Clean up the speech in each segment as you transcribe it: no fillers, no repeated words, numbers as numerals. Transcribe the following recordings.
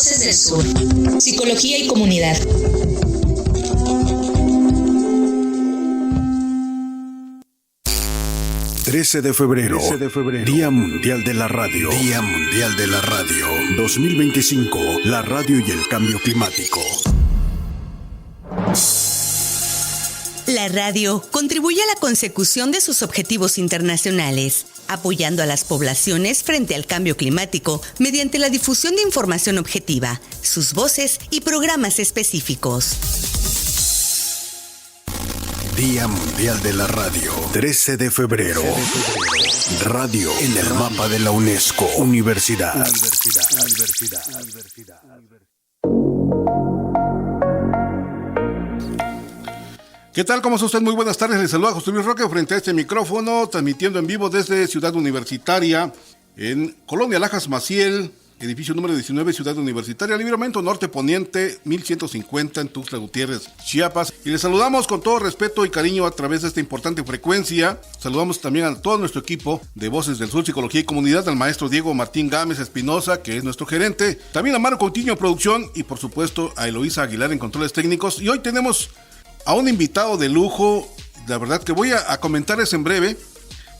Voces del Sur. Psicología y comunidad. ...13 de febrero, Día Mundial de la Radio. Día Mundial de la Radio. 2025, la radio y el cambio climático. La radio contribuye a la consecución de sus objetivos internacionales, apoyando a las poblaciones frente al cambio climático mediante la difusión de información objetiva, sus voces y programas específicos. Día Mundial de la Radio, 13 de febrero. Radio en el mapa de la UNESCO. Universidad. ¿Qué tal? ¿Cómo está usted? Muy buenas tardes. Les saluda José Luis Roque frente a este micrófono, transmitiendo en vivo desde Ciudad Universitaria, en Colonia Lajas Maciel, edificio número 19, Ciudad Universitaria, Libramiento Norte Poniente, 1150 en Tuxtla Gutiérrez, Chiapas. Y les saludamos con todo respeto y cariño a través de esta importante frecuencia. Saludamos también a todo nuestro equipo de Voces del Sur, Psicología y Comunidad, al maestro Diego Martín Gámez Espinosa, que es nuestro gerente. También a Maro Coutinho Producción y por supuesto a Eloísa Aguilar en Controles Técnicos. Y hoy tenemos a un invitado de lujo. La verdad que voy a comentarles en breve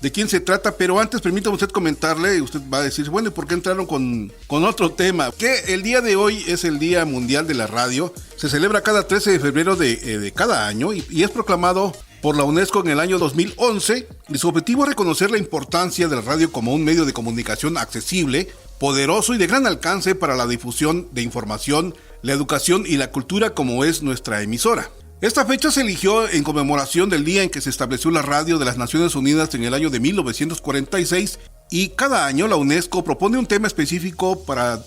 de quién se trata, pero antes permítame usted comentarle, y usted va a decir, bueno, ¿y por qué entraron con otro tema? Que el día de hoy es el Día Mundial de la Radio, se celebra cada 13 de febrero de cada año y es proclamado por la UNESCO en el año 2011, y su objetivo es reconocer la importancia de la radio como un medio de comunicación accesible, poderoso y de gran alcance para la difusión de información, la educación y la cultura, como es nuestra emisora. Esta fecha se eligió en conmemoración del día en que se estableció la radio de las Naciones Unidas en el año de 1946, y cada año la UNESCO propone un tema específico para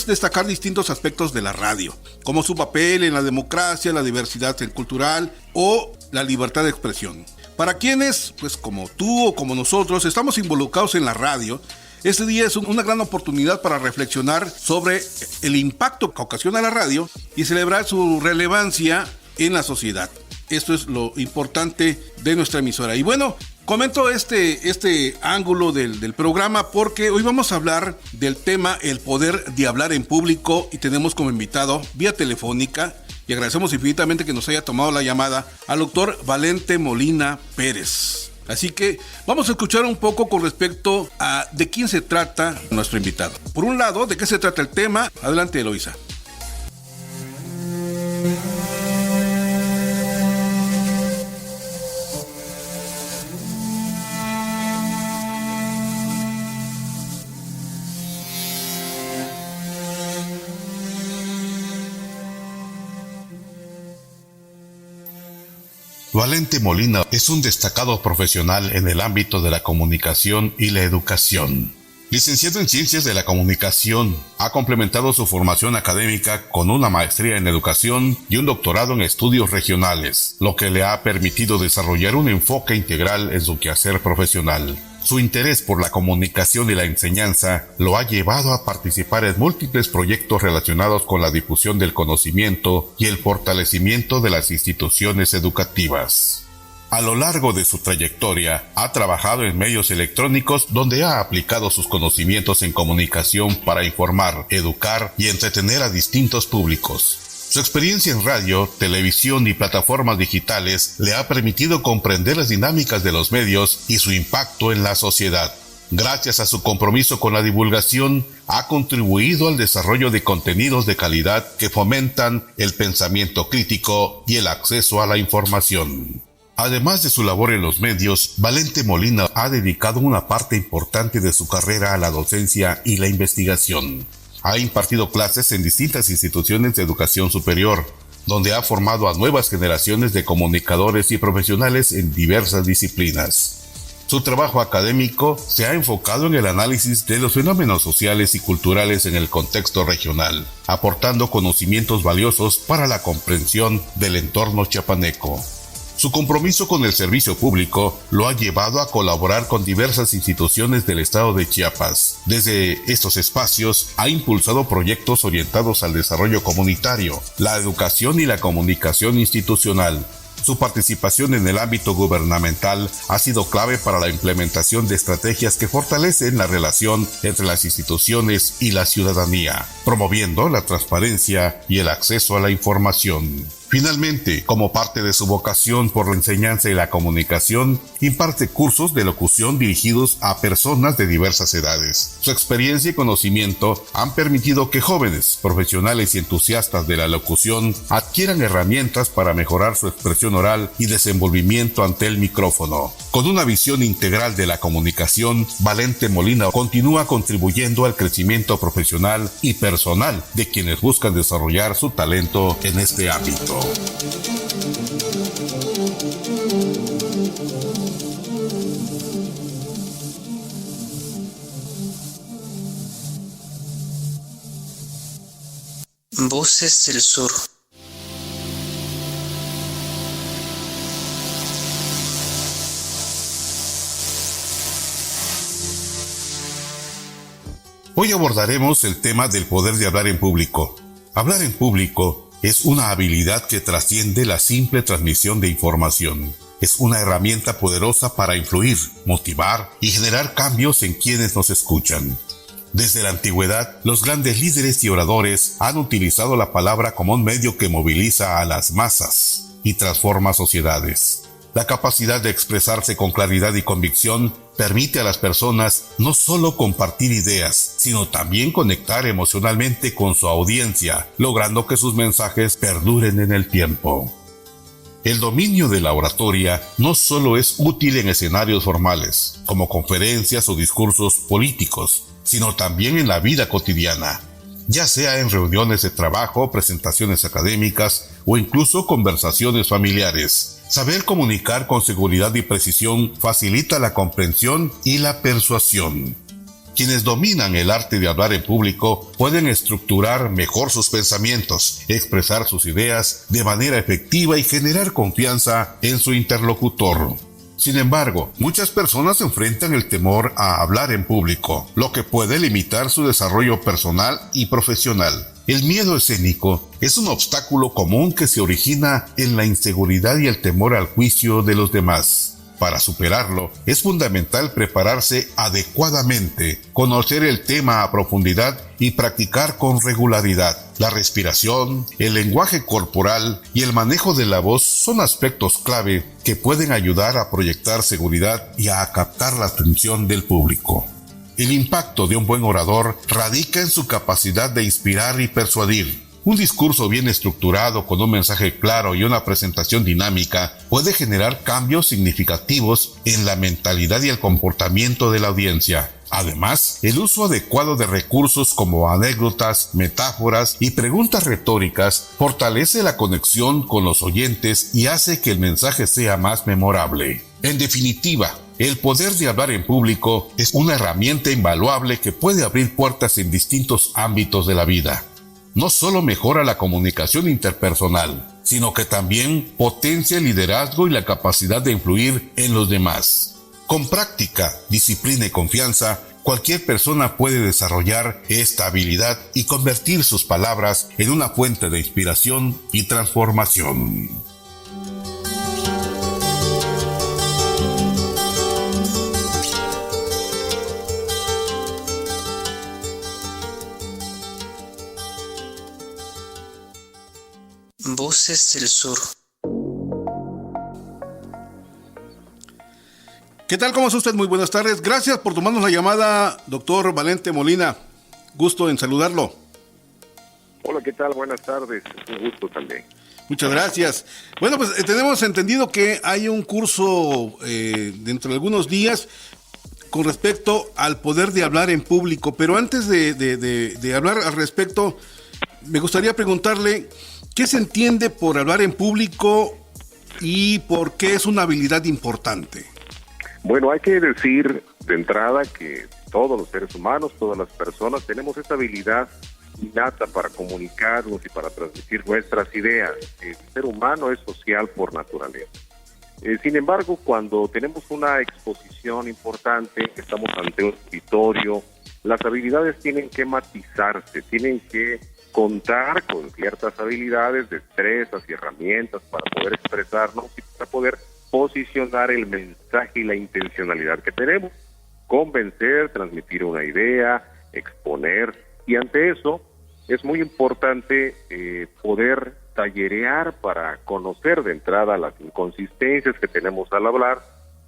destacar distintos aspectos de la radio, como su papel en la democracia, la diversidad cultural o la libertad de expresión. Para quienes, como tú o como nosotros, estamos involucrados en la radio, este día es una gran oportunidad para reflexionar sobre el impacto que ocasiona la radio y celebrar su relevancia en la sociedad. Esto es lo importante de nuestra emisora. Y bueno, comento este ángulo del programa porque hoy vamos a hablar del tema el poder de hablar en público, y tenemos como invitado vía telefónica, y agradecemos infinitamente que nos haya tomado la llamada, al doctor Valente Molina Pérez. Así que vamos a escuchar un poco con respecto a de quién se trata nuestro invitado. Por un lado, de qué se trata el tema. Adelante, Eloísa. Valente Molina es un destacado profesional en el ámbito de la comunicación y la educación. Licenciado en Ciencias de la Comunicación, ha complementado su formación académica con una maestría en educación y un doctorado en estudios regionales, lo que le ha permitido desarrollar un enfoque integral en su quehacer profesional. Su interés por la comunicación y la enseñanza lo ha llevado a participar en múltiples proyectos relacionados con la difusión del conocimiento y el fortalecimiento de las instituciones educativas. A lo largo de su trayectoria, ha trabajado en medios electrónicos donde ha aplicado sus conocimientos en comunicación para informar, educar y entretener a distintos públicos. Su experiencia en radio, televisión y plataformas digitales le ha permitido comprender las dinámicas de los medios y su impacto en la sociedad. Gracias a su compromiso con la divulgación, ha contribuido al desarrollo de contenidos de calidad que fomentan el pensamiento crítico y el acceso a la información. Además de su labor en los medios, Valente Molina ha dedicado una parte importante de su carrera a la docencia y la investigación. Ha impartido clases en distintas instituciones de educación superior, donde ha formado a nuevas generaciones de comunicadores y profesionales en diversas disciplinas. Su trabajo académico se ha enfocado en el análisis de los fenómenos sociales y culturales en el contexto regional, aportando conocimientos valiosos para la comprensión del entorno chiapaneco. Su compromiso con el servicio público lo ha llevado a colaborar con diversas instituciones del estado de Chiapas. Desde estos espacios ha impulsado proyectos orientados al desarrollo comunitario, la educación y la comunicación institucional. Su participación en el ámbito gubernamental ha sido clave para la implementación de estrategias que fortalecen la relación entre las instituciones y la ciudadanía, promoviendo la transparencia y el acceso a la información. Finalmente, como parte de su vocación por la enseñanza y la comunicación, imparte cursos de locución dirigidos a personas de diversas edades. Su experiencia y conocimiento han permitido que jóvenes, profesionales y entusiastas de la locución adquieran herramientas para mejorar su expresión oral y desenvolvimiento ante el micrófono. Con una visión integral de la comunicación, Valente Molina continúa contribuyendo al crecimiento profesional y personal de quienes buscan desarrollar su talento en este ámbito. Voces del Sur. Hoy abordaremos el tema del poder de hablar en público. Hablar en público es una habilidad que trasciende la simple transmisión de información. Es una herramienta poderosa para influir, motivar y generar cambios en quienes nos escuchan. Desde la antigüedad, los grandes líderes y oradores han utilizado la palabra como un medio que moviliza a las masas y transforma sociedades. La capacidad de expresarse con claridad y convicción permite a las personas no solo compartir ideas, sino también conectar emocionalmente con su audiencia, logrando que sus mensajes perduren en el tiempo. El dominio de la oratoria no solo es útil en escenarios formales, como conferencias o discursos políticos, sino también en la vida cotidiana, ya sea en reuniones de trabajo, presentaciones académicas o incluso conversaciones familiares. Saber comunicar con seguridad y precisión facilita la comprensión y la persuasión. Quienes dominan el arte de hablar en público pueden estructurar mejor sus pensamientos, expresar sus ideas de manera efectiva y generar confianza en su interlocutor. Sin embargo, muchas personas enfrentan el temor a hablar en público, lo que puede limitar su desarrollo personal y profesional. El miedo escénico es un obstáculo común que se origina en la inseguridad y el temor al juicio de los demás. Para superarlo, es fundamental prepararse adecuadamente, conocer el tema a profundidad y practicar con regularidad. La respiración, el lenguaje corporal y el manejo de la voz son aspectos clave que pueden ayudar a proyectar seguridad y a captar la atención del público. El impacto de un buen orador radica en su capacidad de inspirar y persuadir. Un discurso bien estructurado con un mensaje claro y una presentación dinámica puede generar cambios significativos en la mentalidad y el comportamiento de la audiencia. Además, el uso adecuado de recursos como anécdotas, metáforas y preguntas retóricas fortalece la conexión con los oyentes y hace que el mensaje sea más memorable. En definitiva, el poder de hablar en público es una herramienta invaluable que puede abrir puertas en distintos ámbitos de la vida. No solo mejora la comunicación interpersonal, sino que también potencia el liderazgo y la capacidad de influir en los demás. Con práctica, disciplina y confianza, cualquier persona puede desarrollar esta habilidad y convertir sus palabras en una fuente de inspiración y transformación. Voces del Sur. ¿Qué tal? ¿Cómo está usted? Muy buenas tardes. Gracias por tomarnos la llamada, doctor Valente Molina. Gusto en saludarlo. Hola, ¿qué tal? Buenas tardes. Un gusto también. Muchas gracias. Bueno, pues tenemos entendido que hay un curso dentro de algunos días con respecto al poder de hablar en público, pero antes de hablar al respecto, me gustaría preguntarle ¿qué se entiende por hablar en público y por qué es una habilidad importante? Bueno, hay que decir de entrada que todos los seres humanos, todas las personas tenemos esta habilidad innata para comunicarnos y para transmitir nuestras ideas. El ser humano es social por naturaleza. Sin embargo, cuando tenemos una exposición importante, estamos ante un auditorio, las habilidades tienen que matizarse, tienen que contar con ciertas habilidades, destrezas y herramientas para poder expresarnos y para poder posicionar el mensaje y la intencionalidad que tenemos. Convencer, transmitir una idea, exponer, y ante eso es muy importante poder tallerear para conocer de entrada las inconsistencias que tenemos al hablar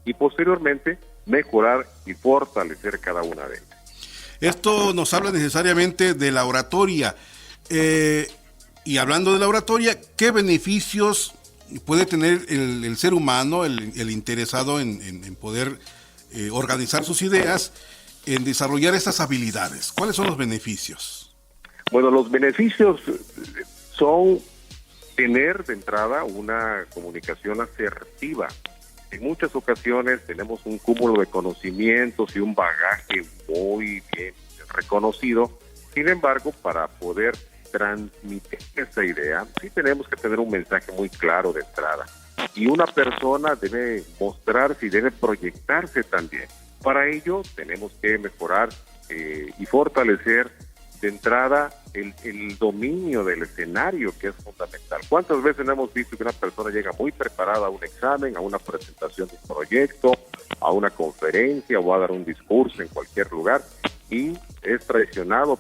y posteriormente mejorar y fortalecer cada una de ellas. Esto nos habla necesariamente de la oratoria. Y hablando de la oratoria, ¿qué beneficios puede tener el ser humano, el interesado en poder organizar sus ideas, en desarrollar estas habilidades? ¿Cuáles son los beneficios? Bueno, los beneficios son tener de entrada una comunicación asertiva. En muchas ocasiones tenemos un cúmulo de conocimientos y un bagaje muy bien reconocido. Sin embargo, para poder transmitir esta idea, sí tenemos que tener un mensaje muy claro de entrada. Y una persona debe mostrarse y debe proyectarse también. Para ello tenemos que mejorar y fortalecer de entrada el dominio del escenario, que es fundamental. ¿Cuántas veces hemos visto que una persona llega muy preparada a un examen, a una presentación de un proyecto, a una conferencia o a dar un discurso en cualquier lugar, y es traicionada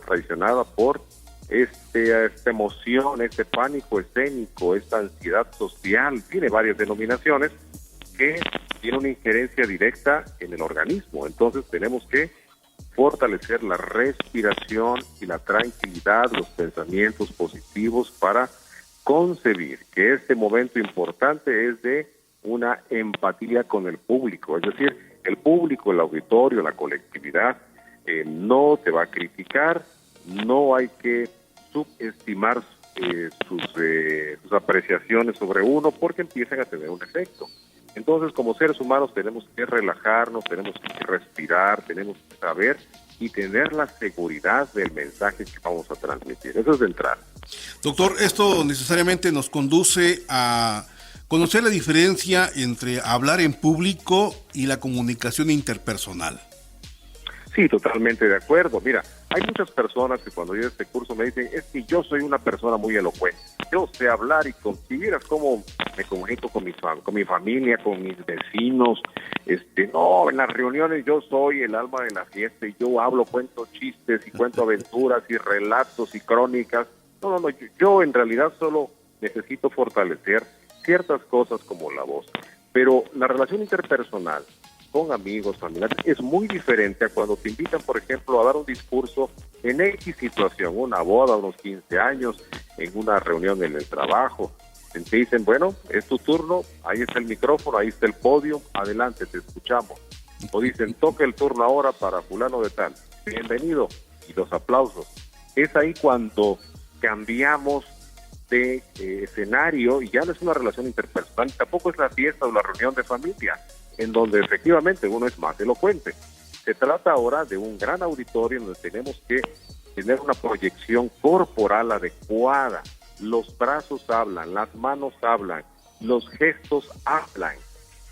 por esta emoción, este pánico escénico, esta ansiedad social? Tiene varias denominaciones que tiene una injerencia directa en el organismo. Entonces tenemos que fortalecer la respiración y la tranquilidad, los pensamientos positivos para concebir que este momento importante es de una empatía con el público, es decir, el público, el auditorio, la colectividad no te va a criticar, no hay que subestimar sus apreciaciones sobre uno porque empiezan a tener un efecto. Entonces, como seres humanos tenemos que relajarnos, tenemos que respirar, tenemos que saber y tener la seguridad del mensaje que vamos a transmitir. Eso es de entrada. Doctor, esto necesariamente nos conduce a conocer la diferencia entre hablar en público y la comunicación interpersonal. Sí, totalmente de acuerdo. Mira, hay muchas personas que cuando yo este curso me dicen, es que yo soy una persona muy elocuente. Yo sé hablar y si vieras cómo me comunico con mi familia, con mis vecinos. No, en las reuniones yo soy el alma de la fiesta y yo hablo, cuento chistes y cuento aventuras y relatos y crónicas. No, yo en realidad solo necesito fortalecer ciertas cosas como la voz. Pero la relación interpersonal con amigos, familiares, es muy diferente a cuando te invitan, por ejemplo, a dar un discurso en X situación, una boda, unos 15 años, en una reunión en el trabajo. Te dicen, bueno, es tu turno, ahí está el micrófono, ahí está el podio, adelante, te escuchamos. O dicen, toca el turno ahora para fulano de tal, bienvenido, y los aplausos. Es ahí cuando cambiamos de escenario y ya no es una relación interpersonal, tampoco es la fiesta o la reunión de familia, en donde efectivamente uno es más elocuente. Se trata ahora de un gran auditorio donde tenemos que tener una proyección corporal adecuada. Los brazos hablan, las manos hablan, los gestos hablan.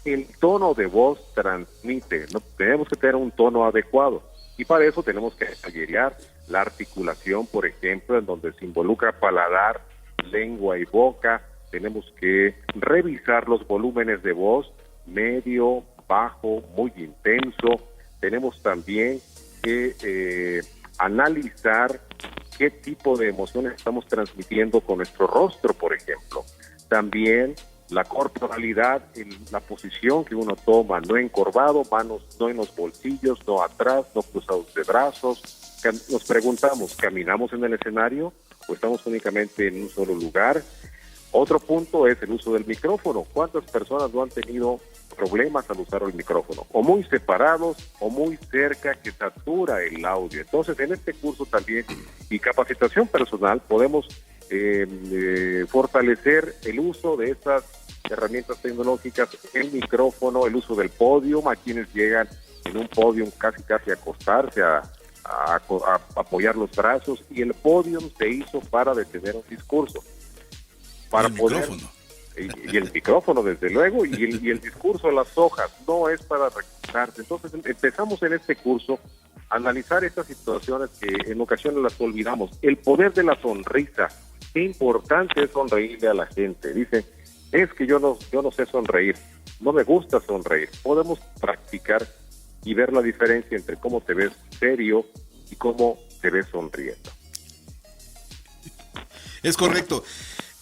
El tono de voz transmite, ¿no? Tenemos que tener un tono adecuado. Y para eso tenemos que tallerear la articulación, por ejemplo, en donde se involucra paladar, lengua y boca. Tenemos que revisar los volúmenes de voz, medio, bajo, muy intenso. Tenemos también que analizar qué tipo de emociones estamos transmitiendo con nuestro rostro, por ejemplo. También la corporalidad, la posición que uno toma, no encorvado, manos no en los bolsillos, no atrás, no cruzados de brazos. Nos preguntamos, ¿caminamos en el escenario o estamos únicamente en un solo lugar? Otro punto es el uso del micrófono. ¿Cuántas personas no han tenido problemas al usar el micrófono? O muy separados o muy cerca, que satura el audio. Entonces, en este curso también y capacitación personal podemos fortalecer el uso de estas herramientas tecnológicas, el micrófono, el uso del podium, a quienes llegan en un podium casi a acostarse, a apoyar los brazos, y el podium se hizo para detener un discurso. Para poder, y el micrófono, desde luego, y el discurso, las hojas, no es para reclutarse. Entonces empezamos en este curso a analizar estas situaciones que en ocasiones las olvidamos. El poder de la sonrisa, qué importante es sonreírle a la gente. Dice, Es que yo no sé sonreír, no me gusta sonreír. Podemos practicar y ver la diferencia entre cómo te ves serio y cómo te ves sonriendo. Es correcto.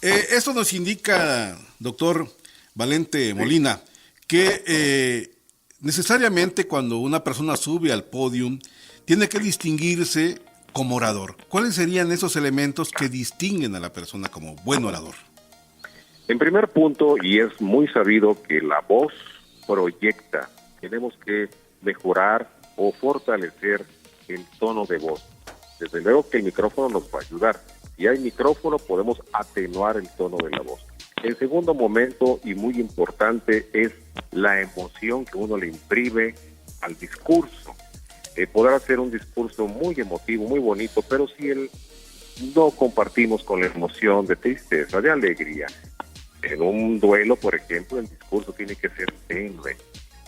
Esto nos indica, doctor Valente Molina, que necesariamente cuando una persona sube al podium tiene que distinguirse como orador. ¿Cuáles serían esos elementos que distinguen a la persona como buen orador? En primer punto, y es muy sabido que la voz proyecta, tenemos que mejorar o fortalecer el tono de voz. Desde luego que el micrófono nos va a ayudar. Si hay micrófono, podemos atenuar el tono de la voz. El segundo momento, y muy importante, es la emoción que uno le imprime al discurso. Podrá ser un discurso muy emotivo, muy bonito, pero si no compartimos con la emoción de tristeza, de alegría, en un duelo, por ejemplo, el discurso tiene que ser tenue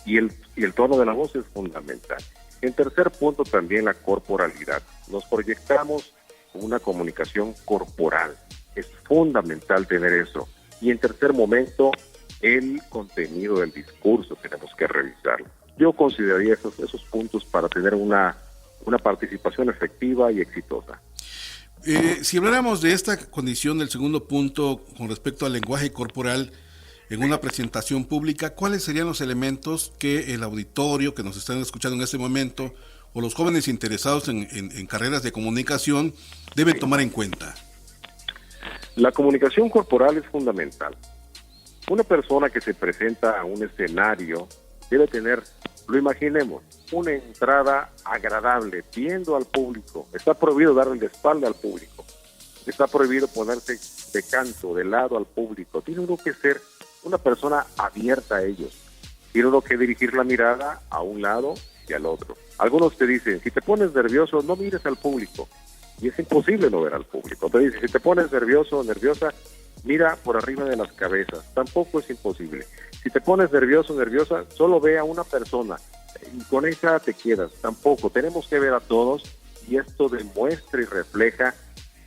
y el tono de la voz es fundamental. En tercer punto, también la corporalidad. Nos proyectamos con una comunicación corporal. Es fundamental tener eso. Y en tercer momento, el contenido del discurso tenemos que revisarlo. Yo consideraría esos puntos para tener una participación efectiva y exitosa. Si habláramos de esta condición del segundo punto con respecto al lenguaje corporal en una presentación pública, ¿cuáles serían los elementos que el auditorio que nos están escuchando en este momento o los jóvenes interesados en carreras de comunicación deben tomar en cuenta? La comunicación corporal es fundamental. Una persona que se presenta a un escenario debe tener, lo imaginemos, una entrada agradable, viendo al público. Está prohibido darle la espalda al público. Está prohibido ponerse de canto, de lado al público. Tiene uno que ser una persona abierta a ellos. Tiene uno que dirigir la mirada a un lado y al otro. Algunos te dicen, si te pones nervioso, no mires al público. Y es imposible no ver al público. Te dicen, si te pones nervioso o nerviosa, mira por arriba de las cabezas. Tampoco es imposible. Si te pones nervioso o nerviosa, solo ve a una persona. Y con esa te quedas. Tampoco, tenemos que ver a todos y esto demuestra y refleja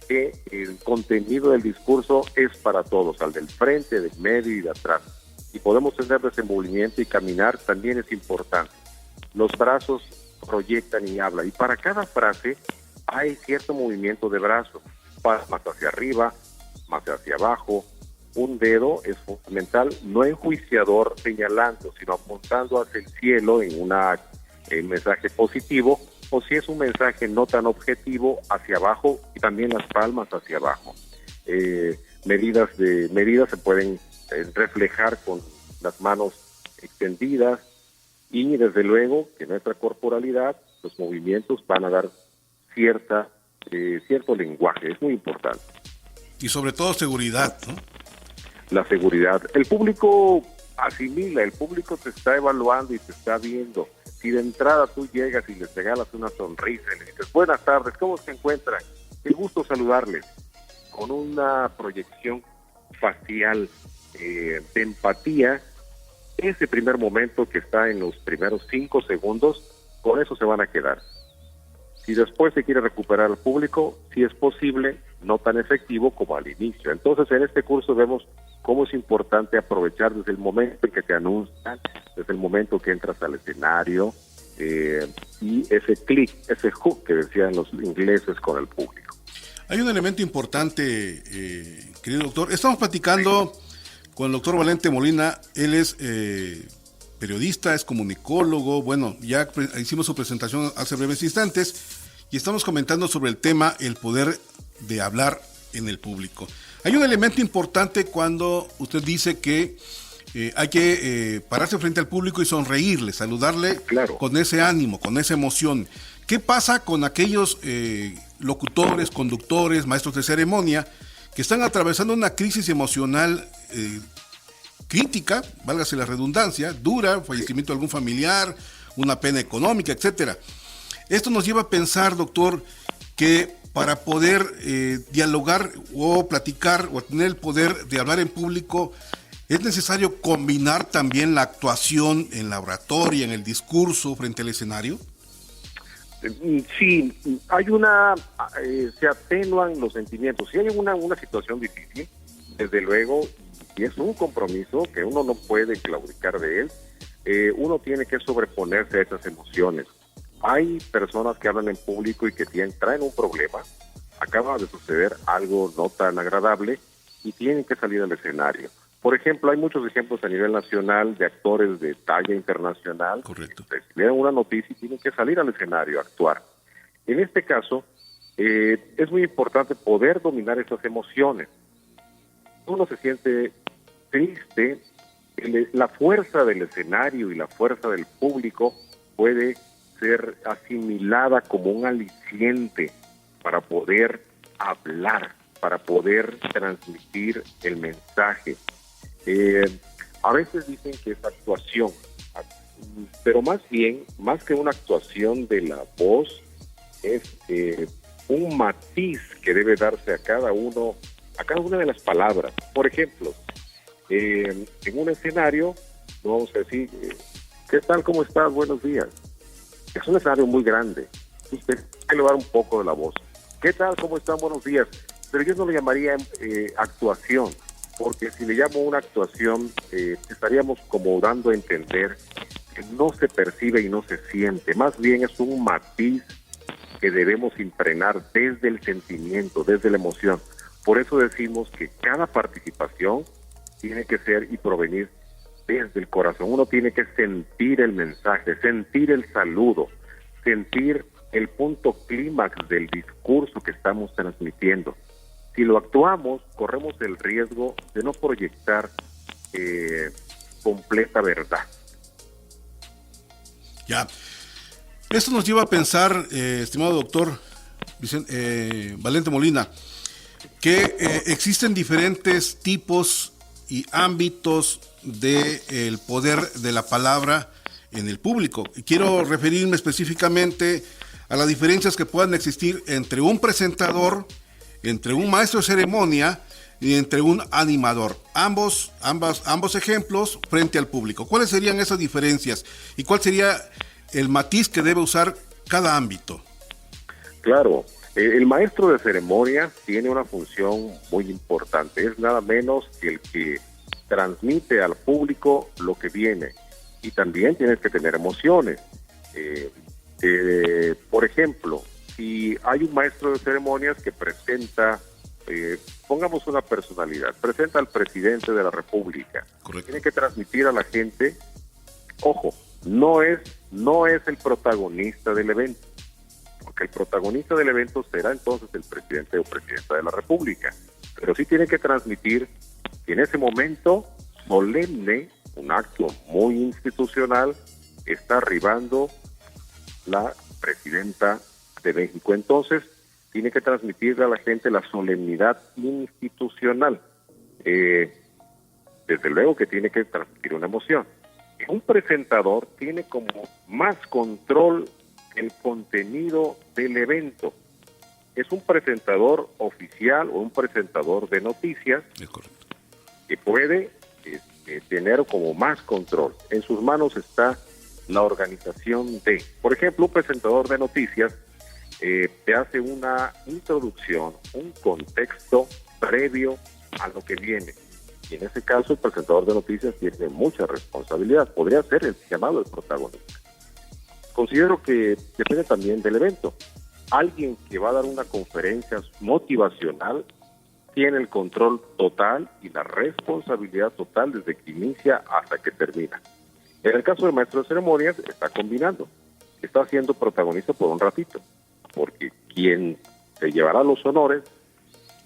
que el contenido del discurso es para todos, al del frente, del medio y de atrás. Y podemos tener desenvolvimiento y caminar también es importante. Los brazos proyectan y hablan. Y para cada frase hay cierto movimiento de brazos, más hacia arriba, más hacia abajo. Un dedo es fundamental, no enjuiciador señalando, sino apuntando hacia el cielo en un mensaje positivo, o si es un mensaje no tan objetivo, hacia abajo y también las palmas hacia abajo. Medidas se pueden reflejar con las manos extendidas y desde luego que nuestra corporalidad, los movimientos van a dar cierto lenguaje, es muy importante. Y sobre todo seguridad, ¿no? La seguridad. El público asimila, el público te está evaluando y te está viendo. Si de entrada tú llegas y les regalas una sonrisa y le dices, buenas tardes, ¿cómo se encuentran? Qué gusto saludarles. Con una proyección facial de empatía, ese primer momento que está en los primeros 5 segundos, con eso se van a quedar. Si después se quiere recuperar al público, si es posible, no tan efectivo como al inicio. Entonces, en este curso vemos cómo es importante aprovechar desde el momento en que te anuncian, desde el momento que entras al escenario, y ese clic, ese hook que decían los ingleses con el público. Hay un elemento importante, querido doctor. Estamos platicando con el doctor Valente Molina. Él es periodista, es comunicólogo. Bueno, ya hicimos su presentación hace breves instantes y estamos comentando sobre el tema, el poder de hablar en el público. Hay un elemento importante cuando usted dice que hay que pararse frente al público y sonreírle, saludarle, claro, con ese ánimo, con esa emoción. ¿Qué pasa con aquellos locutores, conductores, maestros de ceremonia que están atravesando una crisis emocional crítica, válgase la redundancia, dura, fallecimiento de algún familiar, una pena económica, etcétera? Esto nos lleva a pensar, doctor, que para poder dialogar o platicar o tener el poder de hablar en público, es necesario combinar también la actuación en la oratoria, en el discurso frente al escenario. Sí, hay se atenuan los sentimientos. Si hay una situación difícil, desde luego, y es un compromiso que uno no puede claudicar de él. Uno tiene que sobreponerse a esas emociones. Hay personas que hablan en público y que traen un problema. Acaba de suceder algo no tan agradable y tienen que salir al escenario. Por ejemplo, hay muchos ejemplos a nivel nacional de actores de talla internacional. Correcto. Que recibieron una noticia y tienen que salir al escenario a actuar. En este caso, es muy importante poder dominar esas emociones. Uno se siente triste, la fuerza del escenario y la fuerza del público puede ser asimilada como un aliciente para poder hablar, para poder transmitir el mensaje. A veces dicen que es actuación, pero más bien, más que una actuación de la voz, es un matiz que debe darse a cada una de las palabras. Por ejemplo, en un escenario, no vamos a decir, ¿qué tal? ¿Cómo estás? Buenos días. Es un escenario muy grande. Usted tiene que elevar un poco de la voz. ¿Qué tal? ¿Cómo están? Buenos días. Pero yo no le llamaría actuación, porque si le llamo una actuación, estaríamos como dando a entender que no se percibe y no se siente. Más bien es un matiz que debemos impregnar desde el sentimiento, desde la emoción. Por eso decimos que cada participación tiene que ser y provenir desde el corazón. Uno tiene que sentir el mensaje, sentir el saludo, sentir el punto clímax del discurso que estamos transmitiendo. Si lo actuamos, corremos el riesgo de no proyectar completa verdad. Ya. Esto nos lleva a pensar, estimado doctor Valente Molina, que existen diferentes tipos y ámbitos del poder de la palabra en el público. Y quiero referirme específicamente a las diferencias que puedan existir entre un presentador, entre un maestro de ceremonia y entre un animador. Ambos ejemplos frente al público. ¿Cuáles serían esas diferencias? ¿Y cuál sería el matiz que debe usar cada ámbito? Claro, el maestro de ceremonia tiene una función muy importante. Es nada menos que el que transmite al público lo que viene. Y también tienes que tener emociones. Por ejemplo, si hay un maestro de ceremonias que presenta, pongamos una personalidad, presenta al presidente de la República. Correcto. Tiene que transmitir a la gente, ojo, no es el protagonista del evento, porque el protagonista del evento será entonces el presidente o presidenta de la República, pero sí tiene que transmitir que en ese momento solemne, un acto muy institucional, está arribando la presidenta de México. Entonces, tiene que transmitirle a la gente la solemnidad institucional. Desde luego que tiene que transmitir una emoción. Un presentador tiene como más control el contenido del evento. Es un presentador oficial o un presentador de noticias que puede tener como más control. En sus manos está la organización de, por ejemplo, un presentador de noticias te hace una introducción, un contexto previo a lo que viene. Y en ese caso el presentador de noticias tiene mucha responsabilidad, podría ser el llamado el protagonista. Considero que depende también del evento. Alguien que va a dar una conferencia motivacional tiene el control total y la responsabilidad total desde que inicia hasta que termina. En el caso del maestro de ceremonias está combinando, está siendo protagonista por un ratito, porque quien se llevará los honores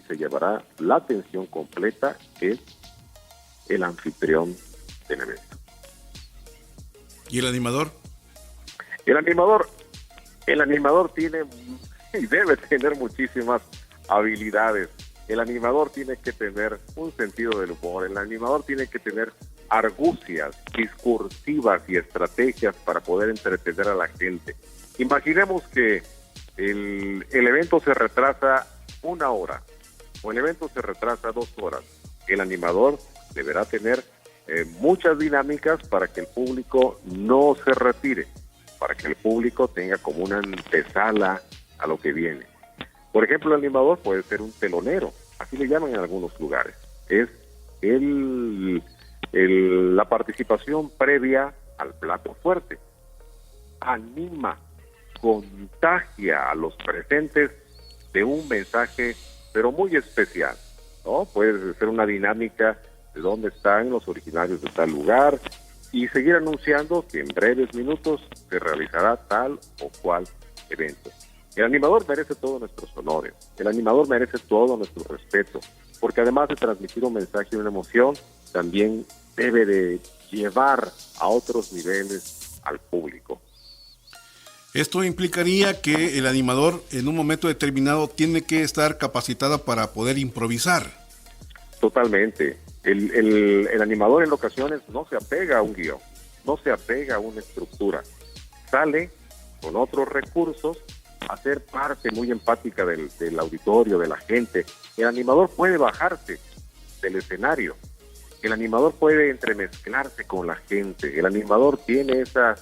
y se llevará la atención completa es el anfitrión del evento. ¿Y el animador? El animador tiene y debe tener muchísimas habilidades. El animador tiene que tener un sentido del humor, el animador tiene que tener argucias discursivas y estrategias para poder entretener a la gente. Imaginemos que el evento se retrasa 1 hora o el evento se retrasa 2 horas. El animador deberá tener muchas dinámicas para que el público no se retire, para que el público tenga como una antesala a lo que viene. Por ejemplo, el animador puede ser un telonero, así le llaman en algunos lugares. Es la participación previa al plato fuerte. Anima, contagia a los presentes de un mensaje, pero muy especial, ¿no? Puede ser una dinámica de dónde están los originarios de tal lugar y seguir anunciando que en breves minutos se realizará tal o cual evento. El animador merece todos nuestros honores, el animador merece todo nuestro respeto, porque además de transmitir un mensaje y una emoción, también debe de llevar a otros niveles al público. Esto implicaría que el animador en un momento determinado tiene que estar capacitado para poder improvisar. Totalmente. El animador en ocasiones no se apega a un guión, no se apega a una estructura. Sale con otros recursos a ser parte muy empática del auditorio, de la gente. El animador puede bajarse del escenario. El animador puede entremezclarse con la gente. El animador tiene esas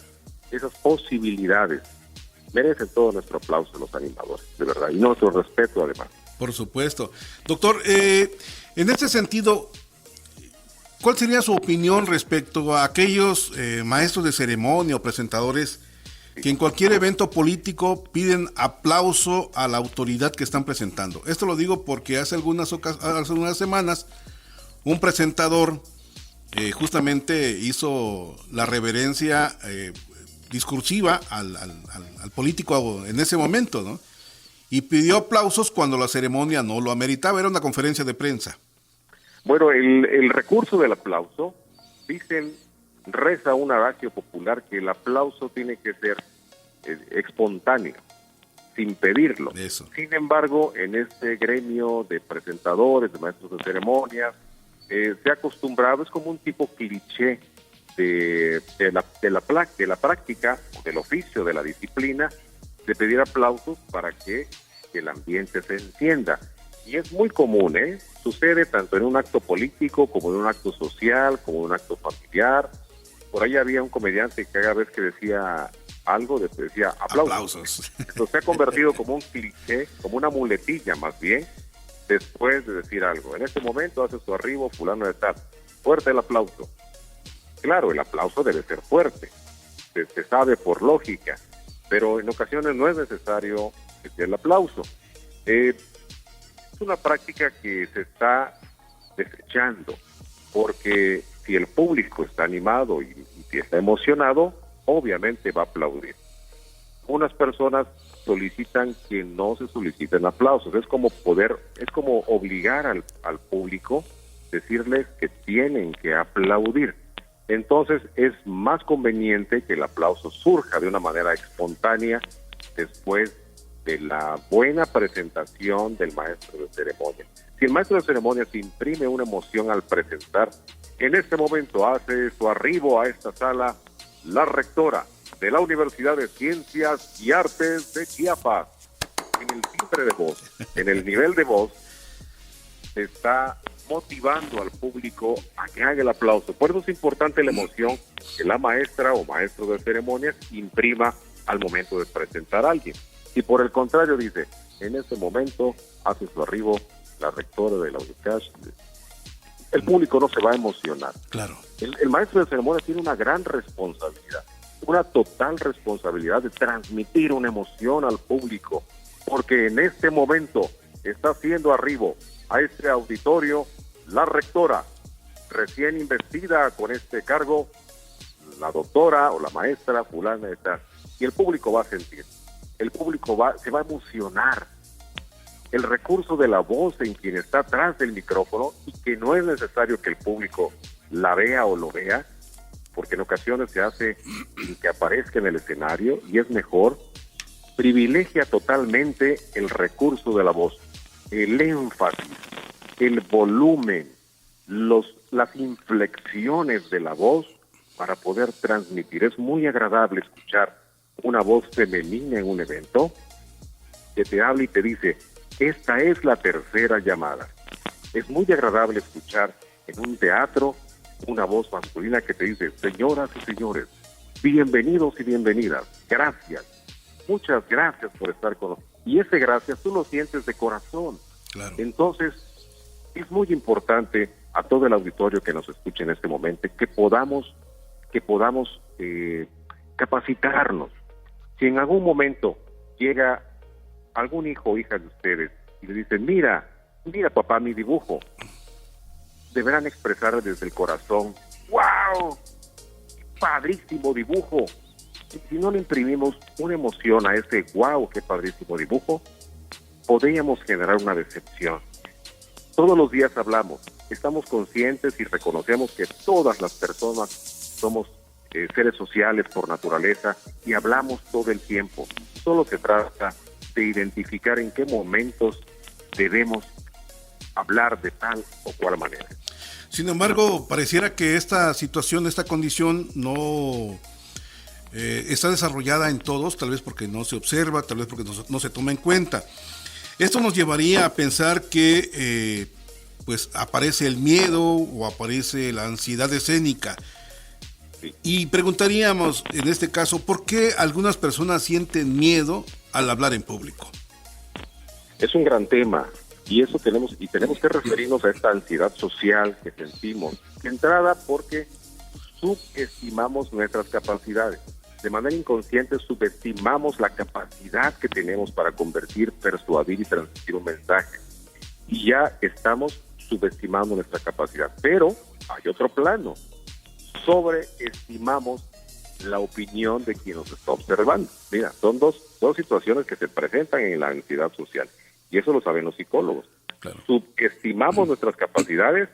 posibilidades. Merecen todo nuestro aplauso los animadores, de verdad, y nuestro respeto además. Por supuesto. Doctor, en este sentido, ¿cuál sería su opinión respecto a aquellos maestros de ceremonia o presentadores que en cualquier evento político piden aplauso a la autoridad que están presentando? Esto lo digo porque hace unas semanas un presentador justamente hizo la reverencia discursiva al político en ese momento, ¿no? Y pidió aplausos cuando la ceremonia no lo ameritaba, era una conferencia de prensa. Bueno, el recurso del aplauso, reza un adagio popular que el aplauso tiene que ser espontáneo, sin pedirlo. Eso. Sin embargo, en este gremio de presentadores, de maestros de ceremonias, se ha acostumbrado, es como un tipo cliché de la práctica, del oficio, de la disciplina, de pedir aplausos para que el ambiente se encienda. Y es muy común, sucede tanto en un acto político como en un acto social, como en un acto familiar. Por ahí había un comediante que cada vez que decía algo, decía aplausos. Esto se ha convertido como un cliché, como una muletilla más bien, después de decir algo. En este momento hace su arribo fulano de tal. Fuerte el aplauso. Claro, el aplauso debe ser fuerte, se sabe por lógica, pero en ocasiones no es necesario el aplauso. Es una práctica que se está desechando, porque si el público está animado y si está emocionado, obviamente va a aplaudir. Unas personas solicitan que no se soliciten aplausos, es como obligar al público, decirles que tienen que aplaudir. Entonces es más conveniente que el aplauso surja de una manera espontánea después de la buena presentación del maestro de ceremonia. Si el maestro de ceremonia se imprime una emoción al presentar, en este momento hace su arribo a esta sala la rectora de la Universidad de Ciencias y Artes de Chiapas. En el timbre de voz, en el nivel de voz, se está motivando al público a que haga el aplauso. Por eso es importante la emoción que la maestra o maestro de ceremonias imprima al momento de presentar a alguien. Y por el contrario dice, en este momento hace su arribo la rectora de la UNICASH, el público no se va a emocionar. Claro. El maestro de ceremonias tiene una gran responsabilidad, una total responsabilidad de transmitir una emoción al público, porque en este momento está haciendo arribo a este auditorio la rectora, recién investida con este cargo, la doctora o la maestra fulana de tal, y el público va a sentir, el público se va a emocionar. El recurso de la voz en quien está atrás del micrófono, y que no es necesario que el público la vea o lo vea, porque en ocasiones se hace que aparezca en el escenario, y es mejor, privilegia totalmente el recurso de la voz, el énfasis, el volumen, las inflexiones de la voz para poder transmitir. Es muy agradable escuchar una voz femenina en un evento que te habla y te dice, esta es la tercera llamada. Es muy agradable escuchar en un teatro una voz masculina que te dice, señoras y señores, bienvenidos y bienvenidas, gracias, muchas gracias por estar con nosotros. Y ese gracias tú lo sientes de corazón. Claro. Entonces, es muy importante a todo el auditorio que nos escuche en este momento, que podamos capacitarnos. Si en algún momento llega algún hijo o hija de ustedes y le dicen, mira papá, mi dibujo, deberán expresar desde el corazón, ¡wow! ¡Padrísimo dibujo! Y si no le imprimimos una emoción a ese ¡wow! ¡Qué padrísimo dibujo!, podríamos generar una decepción. Todos los días hablamos, estamos conscientes y reconocemos que todas las personas somos seres sociales por naturaleza y hablamos todo el tiempo. Solo se trata de identificar en qué momentos debemos hablar de tal o cual manera. Sin embargo, pareciera que esta situación, esta condición no está desarrollada en todos, tal vez porque no se observa, tal vez porque no se toma en cuenta. Esto nos llevaría a pensar que pues aparece el miedo o aparece la ansiedad escénica. Sí. Y preguntaríamos, en este caso, ¿por qué algunas personas sienten miedo al hablar en público? Es un gran tema y eso tenemos que referirnos a esta ansiedad social que sentimos. De entrada, porque subestimamos nuestras capacidades. De manera inconsciente subestimamos la capacidad que tenemos para convertir, persuadir y transmitir un mensaje. Y ya estamos subestimando nuestra capacidad. Pero hay otro plano. Sobreestimamos la opinión de quien nos está observando. Mira, son dos situaciones que se presentan en la ansiedad social. Y eso lo saben los psicólogos. Claro. Subestimamos nuestras capacidades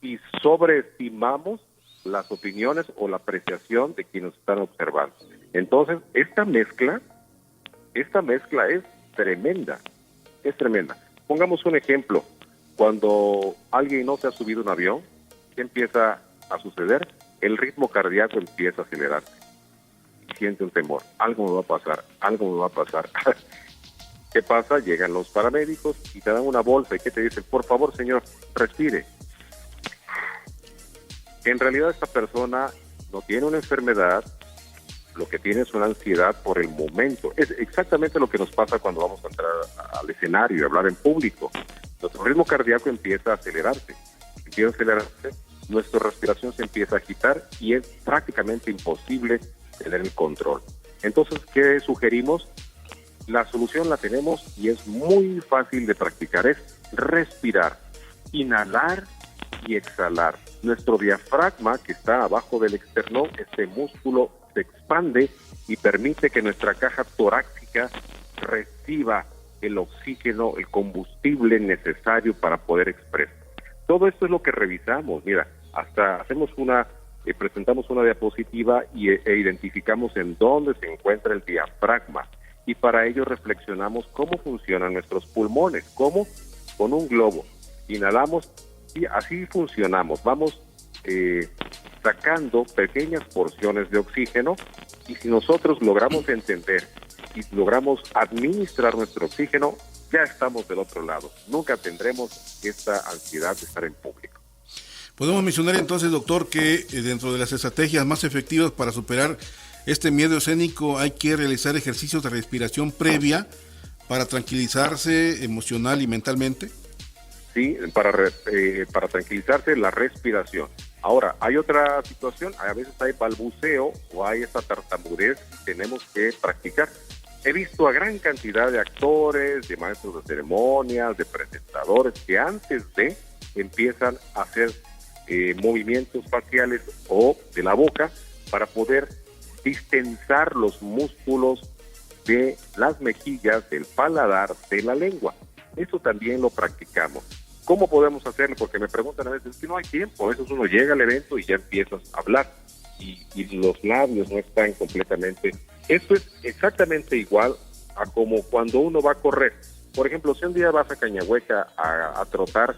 y sobreestimamos las opiniones o la apreciación de quienes nos están observando. Entonces, esta mezcla es tremenda. Es tremenda. Pongamos un ejemplo. Cuando alguien no se ha subido a un avión, ¿qué empieza a suceder? El ritmo cardíaco empieza a acelerarse. Siente un temor. Algo me va a pasar. ¿Qué pasa? Llegan los paramédicos y te dan una bolsa y que te dicen, por favor, señor, respire. En realidad esta persona no tiene una enfermedad, lo que tiene es una ansiedad por el momento. Es exactamente lo que nos pasa cuando vamos a entrar al escenario y hablar en público. Nuestro ritmo cardíaco empieza a acelerarse. Nuestra respiración se empieza a agitar y es prácticamente imposible tener el control. Entonces, ¿qué sugerimos? La solución la tenemos y es muy fácil de practicar, es respirar, inhalar y exhalar. Nuestro diafragma, que está abajo del esternón, este músculo se expande y permite que nuestra caja torácica reciba el oxígeno, el combustible necesario para poder expresar. Todo esto es lo que revisamos. Mira, hasta presentamos una diapositiva e identificamos en dónde se encuentra el diafragma. Y para ello reflexionamos cómo funcionan nuestros pulmones. ¿Cómo? Con un globo. Inhalamos y así funcionamos. Vamos sacando pequeñas porciones de oxígeno y si nosotros logramos entender y logramos administrar nuestro oxígeno, ya estamos del otro lado. Nunca tendremos esta ansiedad de estar en público. Podemos mencionar entonces, doctor, que dentro de las estrategias más efectivas para superar este miedo escénico hay que realizar ejercicios de respiración previa para tranquilizarse emocional y mentalmente. Sí, para tranquilizarse la respiración. Ahora, hay otra situación, a veces hay balbuceo o hay esa tartamudez que tenemos que practicar. He visto a gran cantidad de actores, de maestros de ceremonias, de presentadores que antes de empiezan a hacer movimientos faciales o de la boca para poder distensar los músculos de las mejillas, del paladar, de la lengua. Eso también lo practicamos. ¿Cómo podemos hacerlo? Porque me preguntan a veces, es que no hay tiempo. A veces uno llega al evento y ya empiezas a hablar y los labios no están completamente. Esto es exactamente igual a como cuando uno va a correr. Por ejemplo, si un día vas a Cañahueca a trotar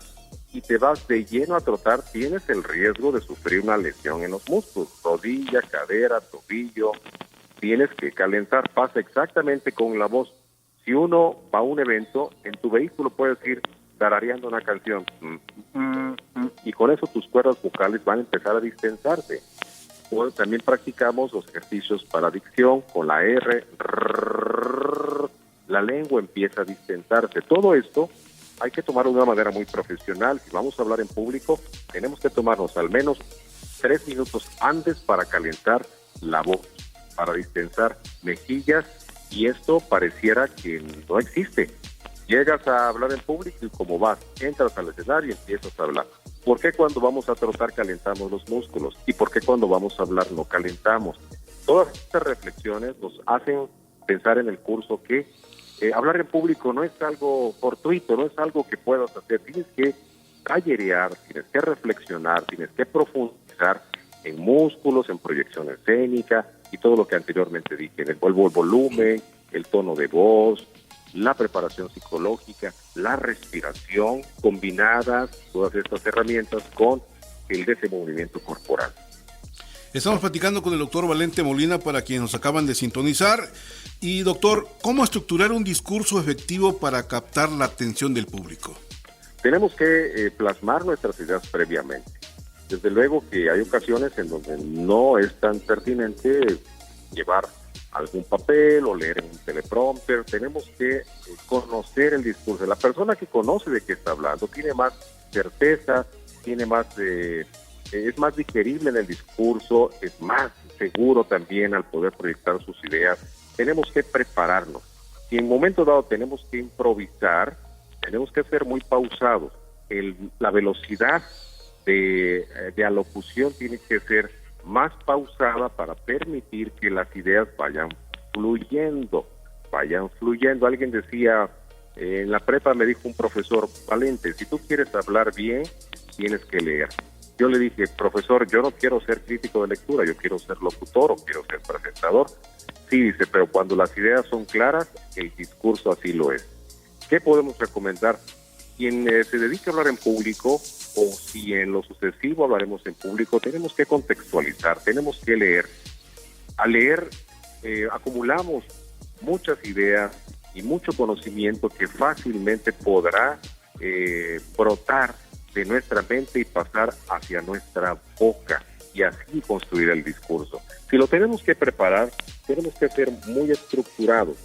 y te vas de lleno a trotar, tienes el riesgo de sufrir una lesión en los músculos, rodilla, cadera, tobillo. Tienes que calentar. Pasa exactamente con la voz. Si uno va a un evento, en tu vehículo puedes ir tarareando una canción y con eso tus cuerdas vocales van a empezar a distensarse. O también practicamos los ejercicios para dicción con la R, la lengua empieza a distensarse. Todo esto hay que tomarlo de una manera muy profesional. Si vamos a hablar en público, Tenemos que tomarnos al menos 3 minutos antes para calentar la voz, para distensar mejillas, y esto pareciera que no existe. Llegas a hablar en público y como vas, entras al escenario y empiezas a hablar. ¿Por qué cuando vamos a trotar calentamos los músculos? ¿Y por qué cuando vamos a hablar no calentamos? Todas estas reflexiones nos hacen pensar en el curso que hablar en público no es algo fortuito, no es algo que puedas hacer. Tienes que tallerear, tienes que reflexionar, tienes que profundizar en músculos, en proyección escénica y todo lo que anteriormente dije, el volumen, el tono de voz, la preparación psicológica, la respiración, combinadas todas estas herramientas con el desenvolvimiento corporal. Estamos platicando con el doctor Valente Molina para quienes nos acaban de sintonizar. Y doctor, ¿cómo estructurar un discurso efectivo para captar la atención del público? Tenemos que plasmar nuestras ideas previamente. Desde luego que hay ocasiones en donde no es tan pertinente llevar algún papel o leer en un teleprompter. Tenemos que conocer el discurso. La persona que conoce de qué está hablando tiene más certeza, tiene más es más digerible en el discurso, es más seguro también al poder proyectar sus ideas. Tenemos que prepararnos. Si en un momento dado tenemos que improvisar, tenemos que ser muy pausados. La velocidad de alocución tiene que ser más pausada para permitir que las ideas vayan fluyendo. Alguien decía, en la prepa me dijo un profesor, Valente, si tú quieres hablar bien, tienes que leer. Yo le dije, profesor, yo no quiero ser crítico de lectura, yo quiero ser locutor o quiero ser presentador. Sí, dice, pero cuando las ideas son claras, el discurso así lo es. ¿Qué podemos recomendar? Quien se dedique a hablar en público, o si en lo sucesivo hablaremos en público, tenemos que contextualizar, tenemos que leer. Al leer, acumulamos muchas ideas y mucho conocimiento que fácilmente podrá brotar de nuestra mente y pasar hacia nuestra boca y así construir el discurso. Si lo tenemos que preparar, tenemos que ser muy estructurados,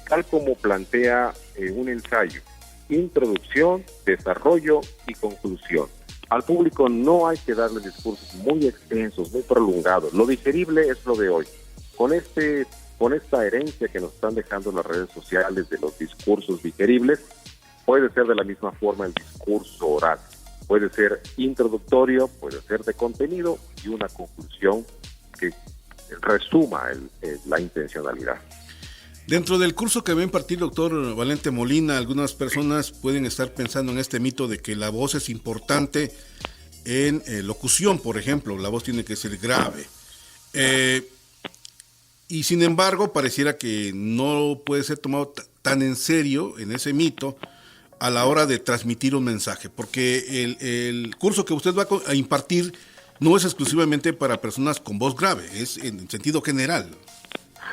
tal como plantea un ensayo: introducción, desarrollo y conclusión. Al público no hay que darle discursos muy extensos, muy prolongados. Lo digerible es lo de hoy. Con esta herencia que nos están dejando en las redes sociales de los discursos digeribles, puede ser de la misma forma el discurso oral. Puede ser introductorio, puede ser de contenido y una conclusión que resuma la intencionalidad. Dentro del curso que va a impartir doctor Valente Molina, algunas personas pueden estar pensando en este mito de que la voz es importante en locución, por ejemplo, la voz tiene que ser grave. Y sin embargo, pareciera que no puede ser tomado tan en serio en ese mito a la hora de transmitir un mensaje, porque el curso que usted va a impartir no es exclusivamente para personas con voz grave, es en sentido general.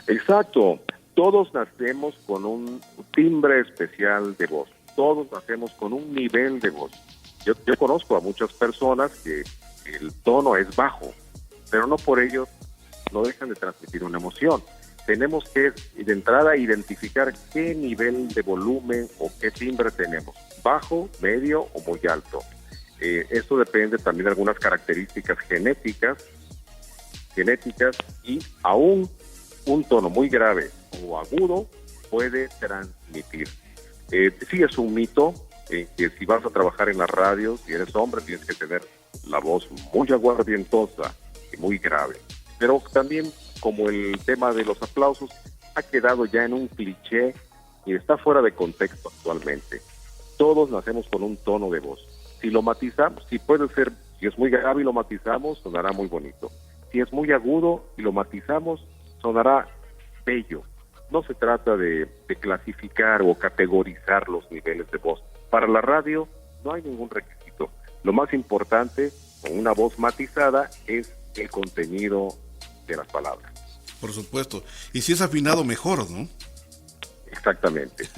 Exacto. Todos nacemos con un timbre especial de voz. Todos nacemos con un nivel de voz. Yo conozco a muchas personas que el tono es bajo, pero no por ello no dejan de transmitir una emoción. Tenemos que de entrada identificar qué nivel de volumen o qué timbre tenemos, bajo, medio o muy alto. Esto depende también de algunas características genéticas y aún un tono muy grave o agudo puede transmitir. Sí es un mito que si vas a trabajar en la radio, si eres hombre, tienes que tener la voz muy aguardientosa y muy grave. Pero también, como el tema de los aplausos, ha quedado ya en un cliché y está fuera de contexto actualmente. Todos nacemos con un tono de voz. Si lo matizamos, si es muy grave y lo matizamos, sonará muy bonito. Si es muy agudo y lo matizamos, sonará bello. No se trata de clasificar o categorizar los niveles de voz. Para la radio no hay ningún requisito. Lo más importante con una voz matizada es el contenido de las palabras. Por supuesto. Y si es afinado, mejor, ¿no? Exactamente.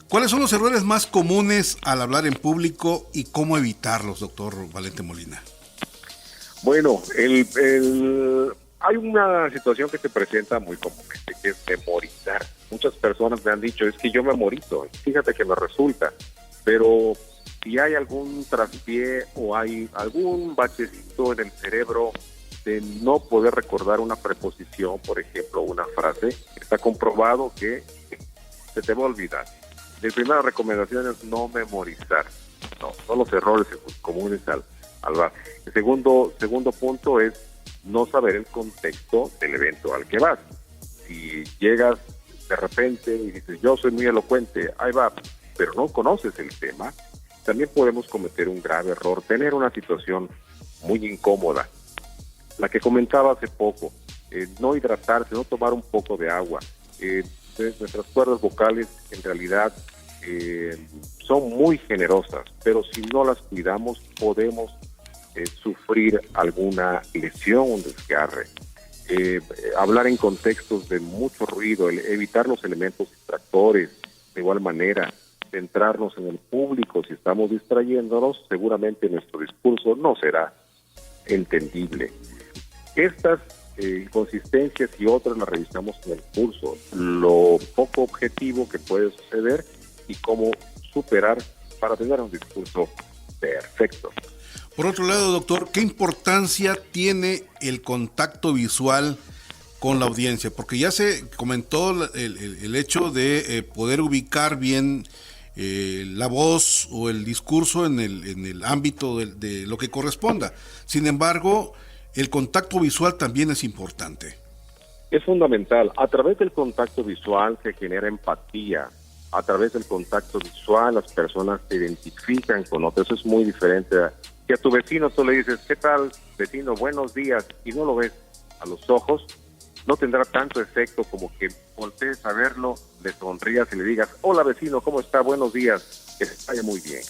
¿Cuáles son los errores más comunes al hablar en público y cómo evitarlos, doctor Valente Molina? Bueno, hay una situación que se presenta muy comúnmente, que es memorizar. Muchas personas me han dicho, es que yo memorizo, fíjate que me resulta, pero si hay algún traspié o hay algún bachecito en el cerebro de no poder recordar una preposición, por ejemplo, una frase, está comprobado que se te va a olvidar. La primera recomendación es no memorizar, no los errores comunes al bar. El segundo punto es no saber el contexto del evento al que vas. Si llegas de repente y dices, yo soy muy elocuente, ahí va, pero no conoces el tema, también podemos cometer un grave error, tener una situación muy incómoda. La que comentaba hace poco, no hidratarse, no tomar un poco de agua. Nuestras cuerdas vocales en realidad son muy generosas, pero si no las cuidamos podemos sufrir alguna lesión, un desgarre. Hablar en contextos de mucho ruido, evitar los elementos distractores, de igual manera, centrarnos en el público. Si estamos distrayéndonos, seguramente nuestro discurso no será entendible. Estas inconsistencias y otras las revisamos en el curso, lo poco objetivo que puede suceder y cómo superar para tener un discurso perfecto. Por otro lado, doctor, ¿qué importancia tiene el contacto visual con la audiencia? Porque ya se comentó el hecho de poder ubicar bien la voz o el discurso en el ámbito de lo que corresponda. Sin embargo, el contacto visual también es importante. Es fundamental. A través del contacto visual se genera empatía. A través del contacto visual las personas se identifican con otros. Eso es muy diferente que a tu vecino tú le dices, ¿qué tal, vecino? Buenos días, y no lo ves a los ojos. No tendrá tanto efecto como que voltees a verlo, le sonrías y le digas, hola vecino, ¿cómo está? Buenos días, que te vaya muy bien.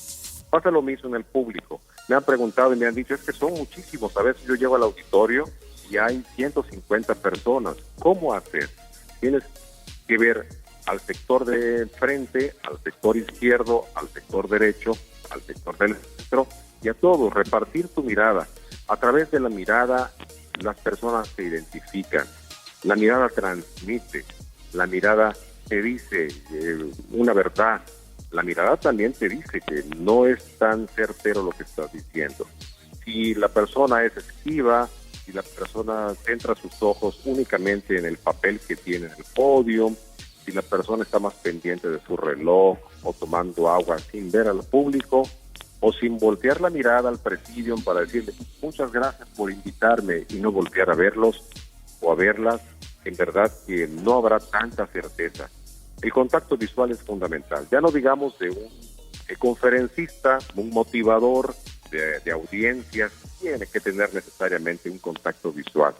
Pasa lo mismo en el público. Me han preguntado y me han dicho, es que son muchísimos. A veces yo llego al auditorio y hay 150 personas. ¿Cómo hacer? Tienes que ver al sector de frente, al sector izquierdo, al sector derecho, al sector del centro y a todos, repartir tu mirada. A través de la mirada las personas se identifican. La mirada transmite, la mirada te dice una verdad. La mirada también te dice que no es tan certero lo que estás diciendo. Si la persona es esquiva, si la persona centra sus ojos únicamente en el papel que tiene en el podio, si la persona está más pendiente de su reloj o tomando agua sin ver al público o sin voltear la mirada al presidium para decirle muchas gracias por invitarme y no voltear a verlos o a verlas, en verdad que no habrá tanta certeza. El contacto visual es fundamental. Ya no digamos de un conferencista, un motivador de audiencias, tiene que tener necesariamente un contacto visual.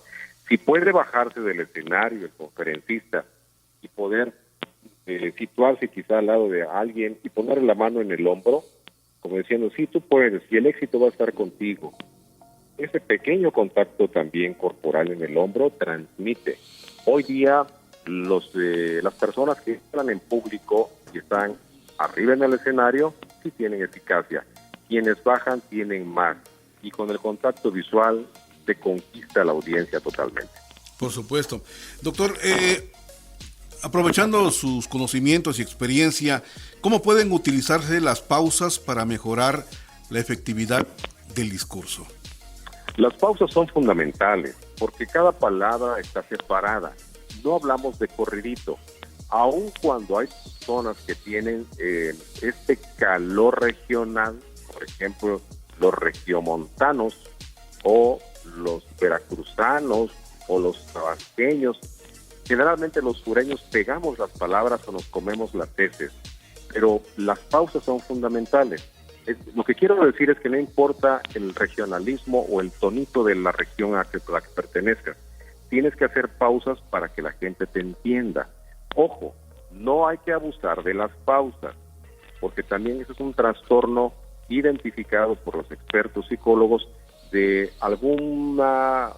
Si puede bajarse del escenario el conferencista y poder situarse quizá al lado de alguien y ponerle la mano en el hombro, como diciendo, sí, tú puedes, y el éxito va a estar contigo. Ese pequeño contacto también corporal en el hombro transmite. Hoy día las personas que están en público y están arriba en el escenario sí tienen eficacia. Quienes bajan tienen más. Y con el contacto visual se conquista la audiencia totalmente. Por supuesto. Doctor, aprovechando sus conocimientos y experiencia, ¿cómo pueden utilizarse las pausas para mejorar la efectividad del discurso? Las pausas son fundamentales porque cada palabra está separada. No hablamos de corridito. Aun cuando hay personas que tienen este calor regional, por ejemplo, los regiomontanos o los veracruzanos o los tabasqueños, generalmente los sureños pegamos las palabras o nos comemos las heces, pero las pausas son fundamentales. Lo que quiero decir es que no importa el regionalismo o el tonito de la región a la que pertenezcas, tienes que hacer pausas para que la gente te entienda. Ojo, no hay que abusar de las pausas, porque también eso es un trastorno identificado por los expertos psicólogos de alguna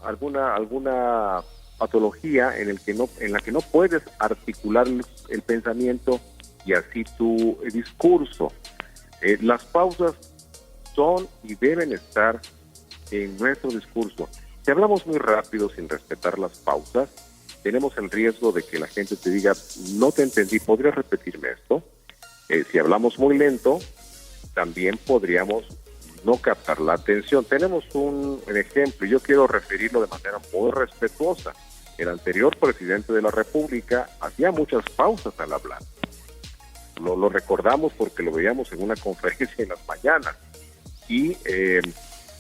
patología en la que no puedes articular el pensamiento y así tu discurso. Las pausas son y deben estar en nuestro discurso. Si hablamos muy rápido sin respetar las pausas, tenemos el riesgo de que la gente te diga, no te entendí, ¿podrías repetirme esto? Si hablamos muy lento, también podríamos no captar la atención. Tenemos un ejemplo, yo quiero referirlo de manera muy respetuosa. El anterior presidente de la República hacía muchas pausas al hablar. Lo recordamos porque lo veíamos en una conferencia en las mañanas. Y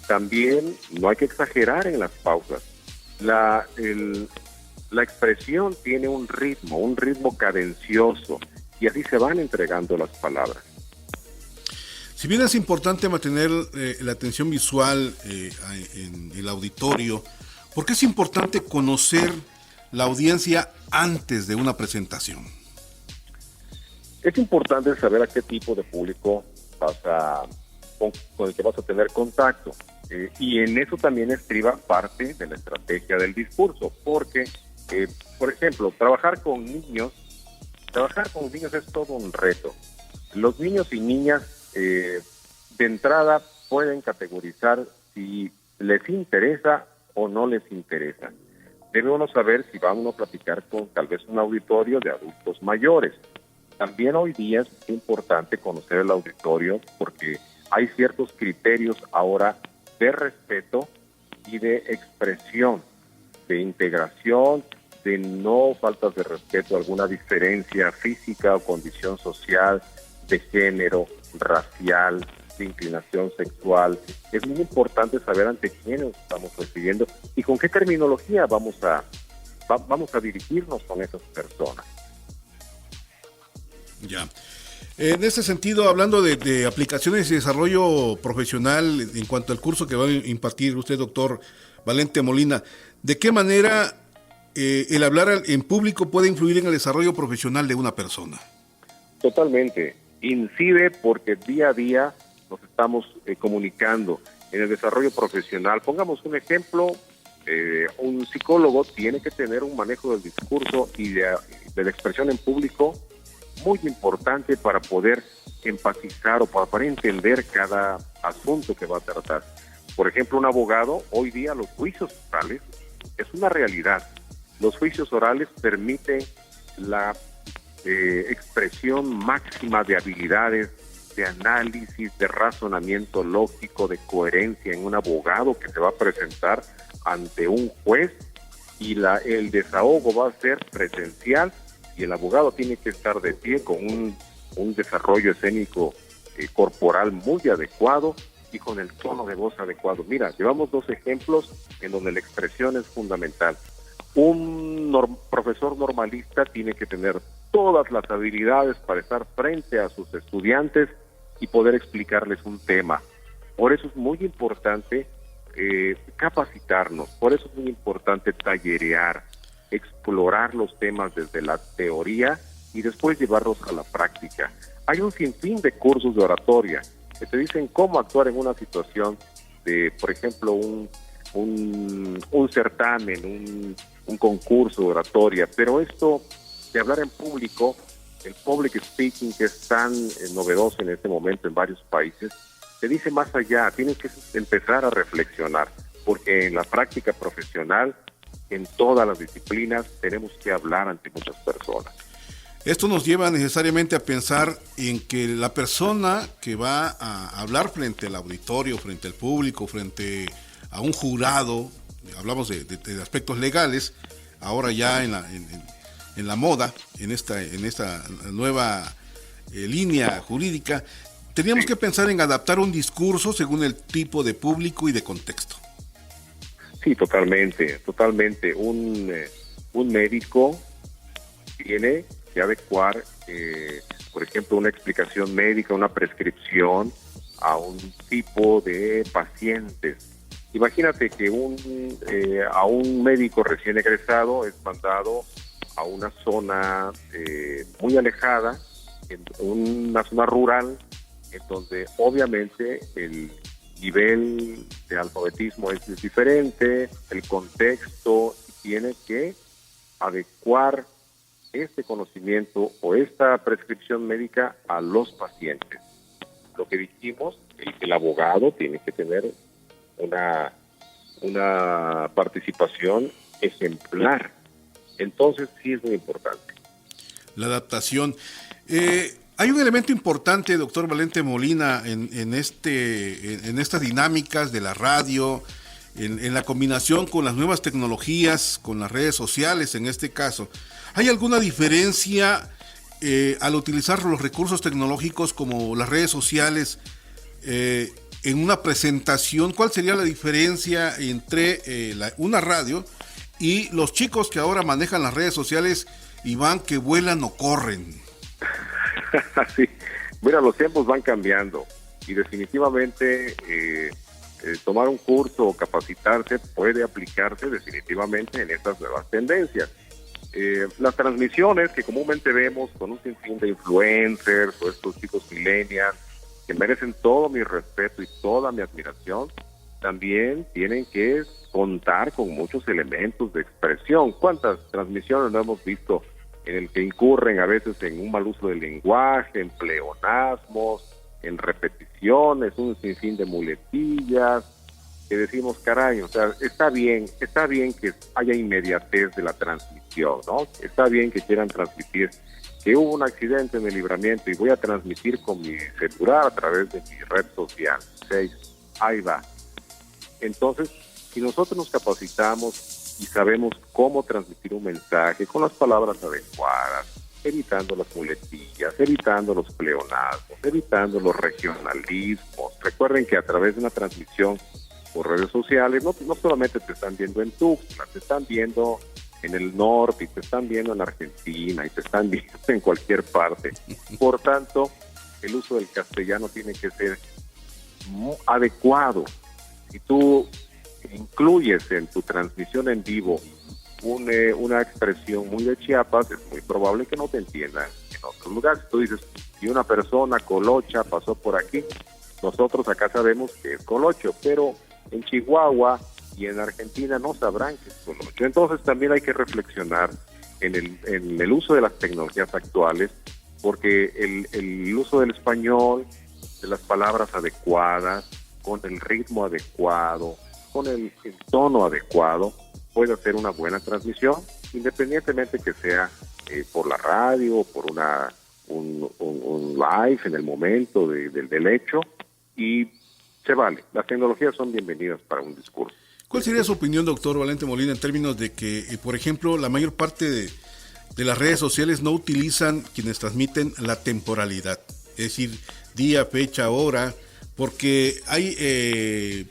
también no hay que exagerar en las pausas. La expresión tiene un ritmo cadencioso, y así se van entregando las palabras. Si bien es importante mantener la atención visual en el auditorio, ¿por qué es importante conocer la audiencia antes de una presentación? Es importante saber a qué tipo de público con el que vas a tener contacto. Y en eso también estriba parte de la estrategia del discurso, porque, por ejemplo, trabajar con niños es todo un reto. Los niños y niñas de entrada pueden categorizar si les interesa o no les interesa. Debe uno saber si va uno a platicar con tal vez un auditorio de adultos mayores. También hoy día es importante conocer el auditorio porque hay ciertos criterios ahora de respeto y de expresión, de integración, de no faltas de respeto a alguna diferencia física o condición social, de género, racial, de inclinación sexual. Es muy importante saber ante quiénes estamos recibiendo y con qué terminología vamos a dirigirnos con esas personas. Ya. En ese sentido, hablando de aplicaciones y desarrollo profesional, en cuanto al curso que va a impartir usted, doctor Valente Molina, ¿de qué manera el hablar en público puede influir en el desarrollo profesional de una persona? Totalmente. Incide porque día a día nos estamos comunicando en el desarrollo profesional. Pongamos un ejemplo, un psicólogo tiene que tener un manejo del discurso y de la expresión en público muy importante para poder empatizar o para entender cada asunto que va a tratar. Por ejemplo, un abogado, hoy día los juicios orales es una realidad. Los juicios orales permiten la expresión máxima de habilidades, de análisis, de razonamiento lógico, de coherencia en un abogado que se va a presentar ante un juez, y el desahogo va a ser presencial y el abogado tiene que estar de pie con un desarrollo escénico corporal muy adecuado y con el tono de voz adecuado. Mira, llevamos dos ejemplos en donde la expresión es fundamental. Un profesor normalista tiene que tener todas las habilidades para estar frente a sus estudiantes y poder explicarles un tema. Por eso es muy importante capacitarnos, por eso es muy importante tallerear, explorar los temas desde la teoría y después llevarlos a la práctica. Hay un sinfín de cursos de oratoria que te dicen cómo actuar en una situación de, por ejemplo, un certamen, un concurso de oratoria, pero esto de hablar en público, el public speaking, que es tan novedoso en este momento en varios países, te dice más allá. Tienes que empezar a reflexionar, porque en la práctica profesional, en todas las disciplinas, tenemos que hablar ante muchas personas. Esto nos lleva necesariamente a pensar en que la persona que va a hablar frente al auditorio, frente al público, frente a un jurado, hablamos de aspectos legales, ahora ya en la moda, en esta nueva línea jurídica, teníamos que pensar en adaptar un discurso según el tipo de público y de contexto. Sí, totalmente. Un médico tiene que adecuar, por ejemplo, una explicación médica, una prescripción a un tipo de pacientes. Imagínate que a un médico recién egresado es mandado a una zona muy alejada, en una zona rural, en donde obviamente el nivel de alfabetismo es diferente, el contexto, tiene que adecuar este conocimiento o esta prescripción médica a los pacientes. Lo que dijimos, el abogado tiene que tener una participación ejemplar. Entonces sí es muy importante. La adaptación. Hay un elemento importante, doctor Valente Molina, en estas dinámicas de la radio, en la combinación con las nuevas tecnologías, con las redes sociales en este caso. ¿Hay alguna diferencia al utilizar los recursos tecnológicos como las redes sociales en una presentación? ¿Cuál sería la diferencia entre una radio y los chicos que ahora manejan las redes sociales y van que vuelan o corren? Sí, mira, los tiempos van cambiando y definitivamente tomar un curso o capacitarse puede aplicarse definitivamente en estas nuevas tendencias. Las transmisiones que comúnmente vemos con un sinfín de influencers o estos chicos millennials que merecen todo mi respeto y toda mi admiración, también tienen que contar con muchos elementos de expresión. ¿Cuántas transmisiones no hemos visto en el que incurren a veces en un mal uso del lenguaje, en pleonasmos, en repeticiones, un sinfín de muletillas, que decimos, caray, o sea, está bien que haya inmediatez de la transmisión, ¿no? Está bien que quieran transmitir que hubo un accidente en el Libramiento y voy a transmitir con mi celular a través de mi red social. Okay, ahí va. Entonces, si nosotros nos capacitamos y sabemos cómo transmitir un mensaje con las palabras adecuadas, evitando las muletillas, evitando los pleonasmos, evitando los regionalismos. Recuerden que a través de una transmisión por redes sociales, no solamente te están viendo en Tuxtla, te están viendo en el norte, y te están viendo en Argentina, y te están viendo en cualquier parte. Por tanto, el uso del castellano tiene que ser adecuado. Si tú incluyes en tu transmisión en vivo una expresión muy de Chiapas, es muy probable que no te entiendan en otros lugares. Tú dices, si una persona colocha pasó por aquí, nosotros acá sabemos que es colocho, pero en Chihuahua y en Argentina no sabrán que es colocho. Entonces también hay que reflexionar en el uso de las tecnologías actuales, porque el uso del español, de las palabras adecuadas, con el ritmo adecuado, con el tono adecuado, puede hacer una buena transmisión, independientemente que sea por la radio o por un live en el momento del hecho, y se vale. Las tecnologías son bienvenidas para un discurso. ¿Cuál sería su opinión, doctor Valente Molina, en términos de que, por ejemplo, la mayor parte de las redes sociales no utilizan, quienes transmiten, la temporalidad? Es decir, día, fecha, hora, porque hay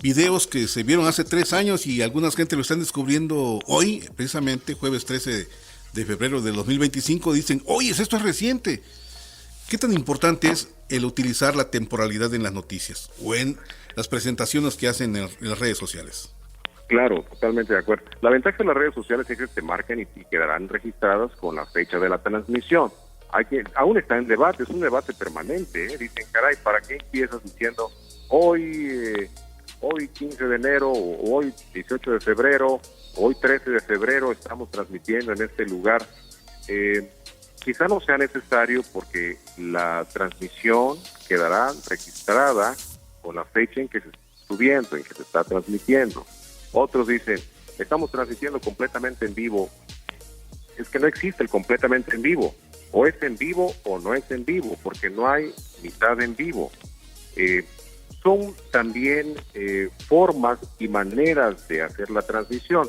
videos que se vieron hace 3 años y algunas gente lo están descubriendo hoy, precisamente jueves 13 de febrero de 2025, dicen, oye, esto es reciente. ¿Qué tan importante es el utilizar la temporalidad en las noticias o en las presentaciones que hacen en las redes sociales? Claro, totalmente de acuerdo. La ventaja de las redes sociales es que te marcan y quedarán registradas con la fecha de la transmisión. Aún está en debate, es un debate permanente, ¿eh? Dicen, caray, ¿para qué empiezas diciendo hoy 15 de enero, o hoy 18 de febrero, hoy 13 de febrero estamos transmitiendo en este lugar? Quizá no sea necesario, porque la transmisión quedará registrada con la fecha en que se está subiendo, en que se está transmitiendo. Otros dicen, estamos transmitiendo completamente en vivo. Es que no existe el completamente en vivo. O es en vivo o no es en vivo, porque no hay mitad en vivo. Son también formas y maneras de hacer la transmisión.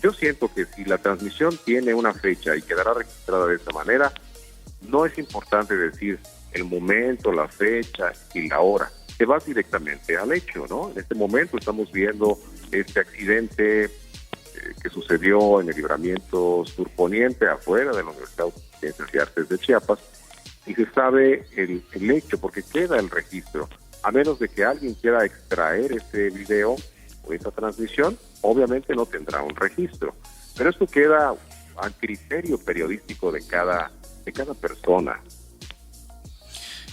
Yo siento que si la transmisión tiene una fecha y quedará registrada de esta manera, no es importante decir el momento, la fecha y la hora. Te vas directamente al hecho, ¿no? En este momento estamos viendo este accidente que sucedió en el Libramiento Surponiente, afuera de la Universidad de Ciencias y Artes de Chiapas, y se sabe el hecho, porque queda el registro. A menos de que alguien quiera extraer ese video o esa transmisión, obviamente no tendrá un registro. Pero esto queda a criterio periodístico de cada persona.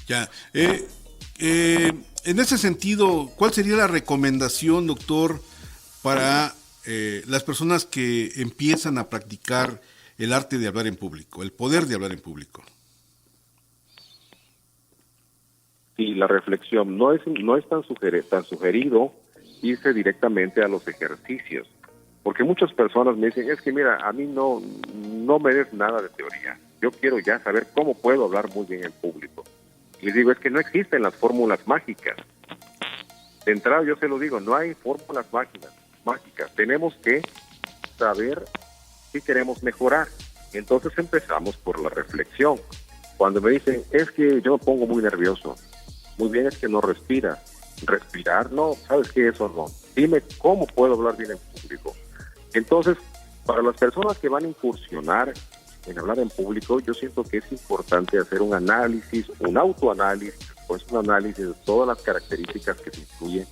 Ya. En ese sentido, ¿cuál sería la recomendación, doctor, para las personas que empiezan a practicar el arte de hablar en público, el poder de hablar en público? Y la reflexión no es tan sugerido irse directamente a los ejercicios, porque muchas personas me dicen, es que mira, a mí no me des nada de teoría, yo quiero ya saber cómo puedo hablar muy bien en público. Y les digo, es que no existen las fórmulas mágicas. De entrada yo se lo digo, no hay fórmulas mágicas. Tenemos que saber si queremos mejorar. Entonces empezamos por la reflexión. Cuando me dicen, es que yo me pongo muy nervioso, muy bien, es que no respiras. Respirar, no, ¿sabes qué? Eso no. Dime cómo puedo hablar bien en público. Entonces, para las personas que van a incursionar en hablar en público, yo siento que es importante hacer un análisis, un autoanálisis, pues un análisis de todas las características que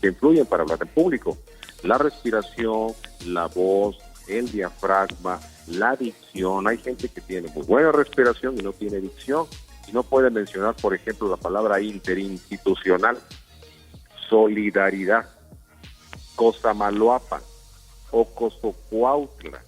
influyen para hablar en público. La respiración, la voz, el diafragma, la dicción. Hay gente que tiene muy buena respiración y no tiene dicción, y no puede mencionar, por ejemplo, la palabra interinstitucional, solidaridad, Cosamaloapan, Ocosocuautla,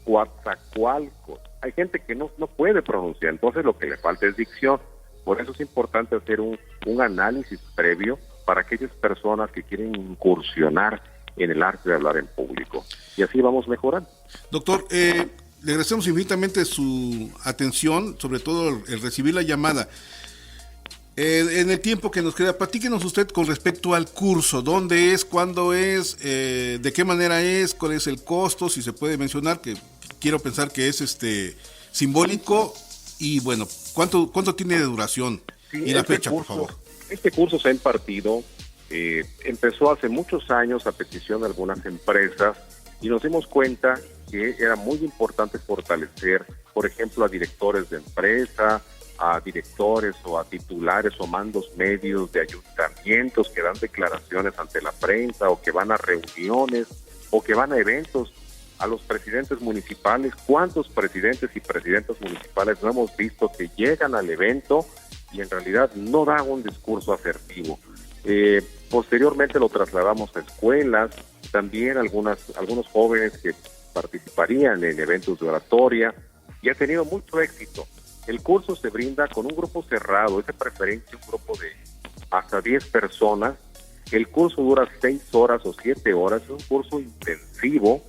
Coatzacoalcos. Hay gente que no puede pronunciar, entonces lo que le falta es dicción. Por eso es importante hacer un análisis previo para aquellas personas que quieren incursionar en el arte de hablar en público. Y así vamos mejorando. Doctor, le agradecemos infinitamente su atención, sobre todo el recibir la llamada. En el tiempo que nos queda, platíquenos usted con respecto al curso. ¿Dónde es? ¿Cuándo es? ¿De qué manera es? ¿Cuál es el costo? Si se puede mencionar, que quiero pensar que es simbólico. Y bueno, ¿cuánto tiene de duración? Sí, y la fecha, por favor. Este curso se ha impartido, empezó hace muchos años a petición de algunas empresas, y nos dimos cuenta que era muy importante fortalecer, por ejemplo, a directores de empresa, a directores o a titulares o mandos medios de ayuntamientos que dan declaraciones ante la prensa, o que van a reuniones, o que van a eventos, a los presidentes municipales. ¿Cuántos presidentes y presidentas municipales no hemos visto que llegan al evento y en realidad no dan un discurso asertivo? Posteriormente lo trasladamos a escuelas, también algunos jóvenes que participarían en eventos de oratoria, y ha tenido mucho éxito. El curso se brinda con un grupo cerrado, es de preferencia un grupo de hasta 10 personas. El curso dura 6 horas o 7 horas, es un curso intensivo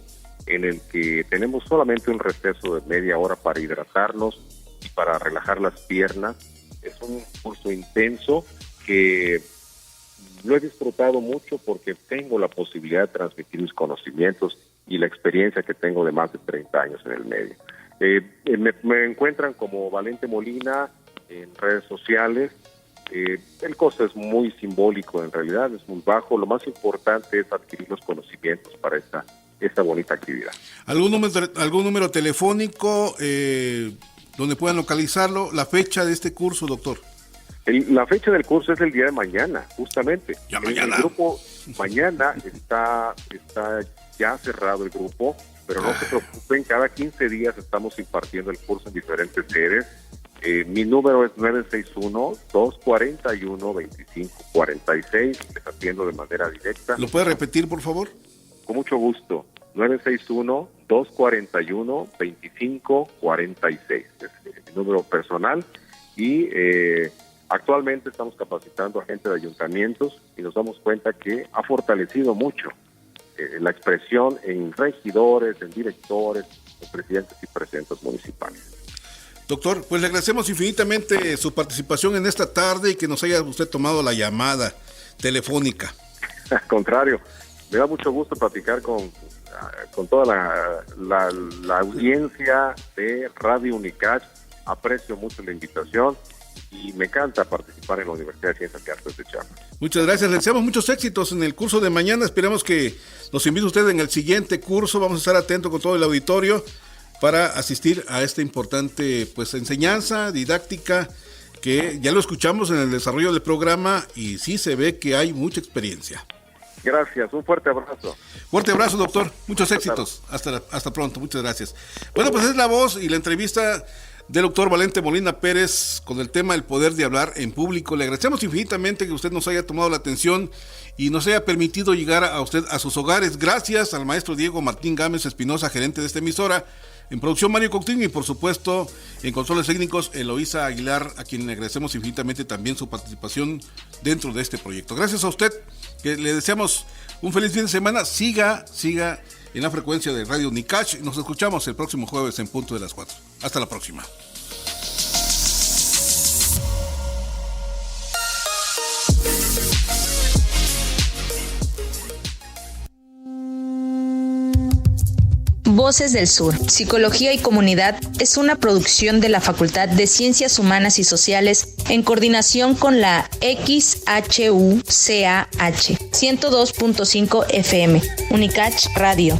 en el que tenemos solamente un receso de media hora para hidratarnos y para relajar las piernas. Es un curso intenso que lo he disfrutado mucho porque tengo la posibilidad de transmitir mis conocimientos y la experiencia que tengo de más de 30 años en el medio. Me encuentran como Valente Molina en redes sociales. El costo es muy simbólico, en realidad es muy bajo. Lo más importante es adquirir los conocimientos para esta bonita actividad. ¿Algún número telefónico donde puedan localizarlo? La fecha de este curso, doctor. La fecha del curso es el día de mañana, justamente. Ya mañana. El grupo mañana está ya cerrado el grupo, pero no se preocupen, cada 15 días estamos impartiendo el curso en diferentes sedes. Mi número es 961-241-2546, les atiendo de manera directa. ¿Lo puede repetir, por favor? Con mucho gusto, 961-241-2546, es mi número personal, y actualmente estamos capacitando a gente de ayuntamientos y nos damos cuenta que ha fortalecido mucho la expresión en regidores, en directores, en presidentes y presidentas municipales. Doctor, pues le agradecemos infinitamente su participación en esta tarde y que nos haya usted tomado la llamada telefónica. Al contrario, me da mucho gusto platicar con toda la audiencia de Radio Unicach. Aprecio mucho la invitación y me encanta participar en la Universidad de Ciencias y Artes de Chiapas. Muchas gracias, le deseamos muchos éxitos en el curso de mañana. Esperemos que nos invite usted en el siguiente curso. Vamos a estar atentos con todo el auditorio para asistir a esta importante enseñanza didáctica que ya lo escuchamos en el desarrollo del programa y sí se ve que hay mucha experiencia. Gracias, un fuerte abrazo. Fuerte abrazo, doctor. Muchos éxitos. Hasta pronto, muchas gracias. Bueno, pues es la voz y la entrevista del doctor Valente Molina Pérez con el tema El poder de hablar en público. Le agradecemos infinitamente que usted nos haya tomado la atención y nos haya permitido llegar a usted a sus hogares. Gracias al maestro Diego Martín Gámez Espinosa, gerente de esta emisora. En producción Mario Coutinho y por supuesto en controles técnicos Eloísa Aguilar, a quien le agradecemos infinitamente también su participación dentro de este proyecto. Gracias a usted, que le deseamos un feliz fin de semana. Siga en la frecuencia de Radio Unicach. Nos escuchamos el próximo jueves en punto de las 4. Hasta la próxima. Voces del Sur. Psicología y Comunidad es una producción de la Facultad de Ciencias Humanas y Sociales en coordinación con la XHUCAH 102.5 FM, Unicach Radio.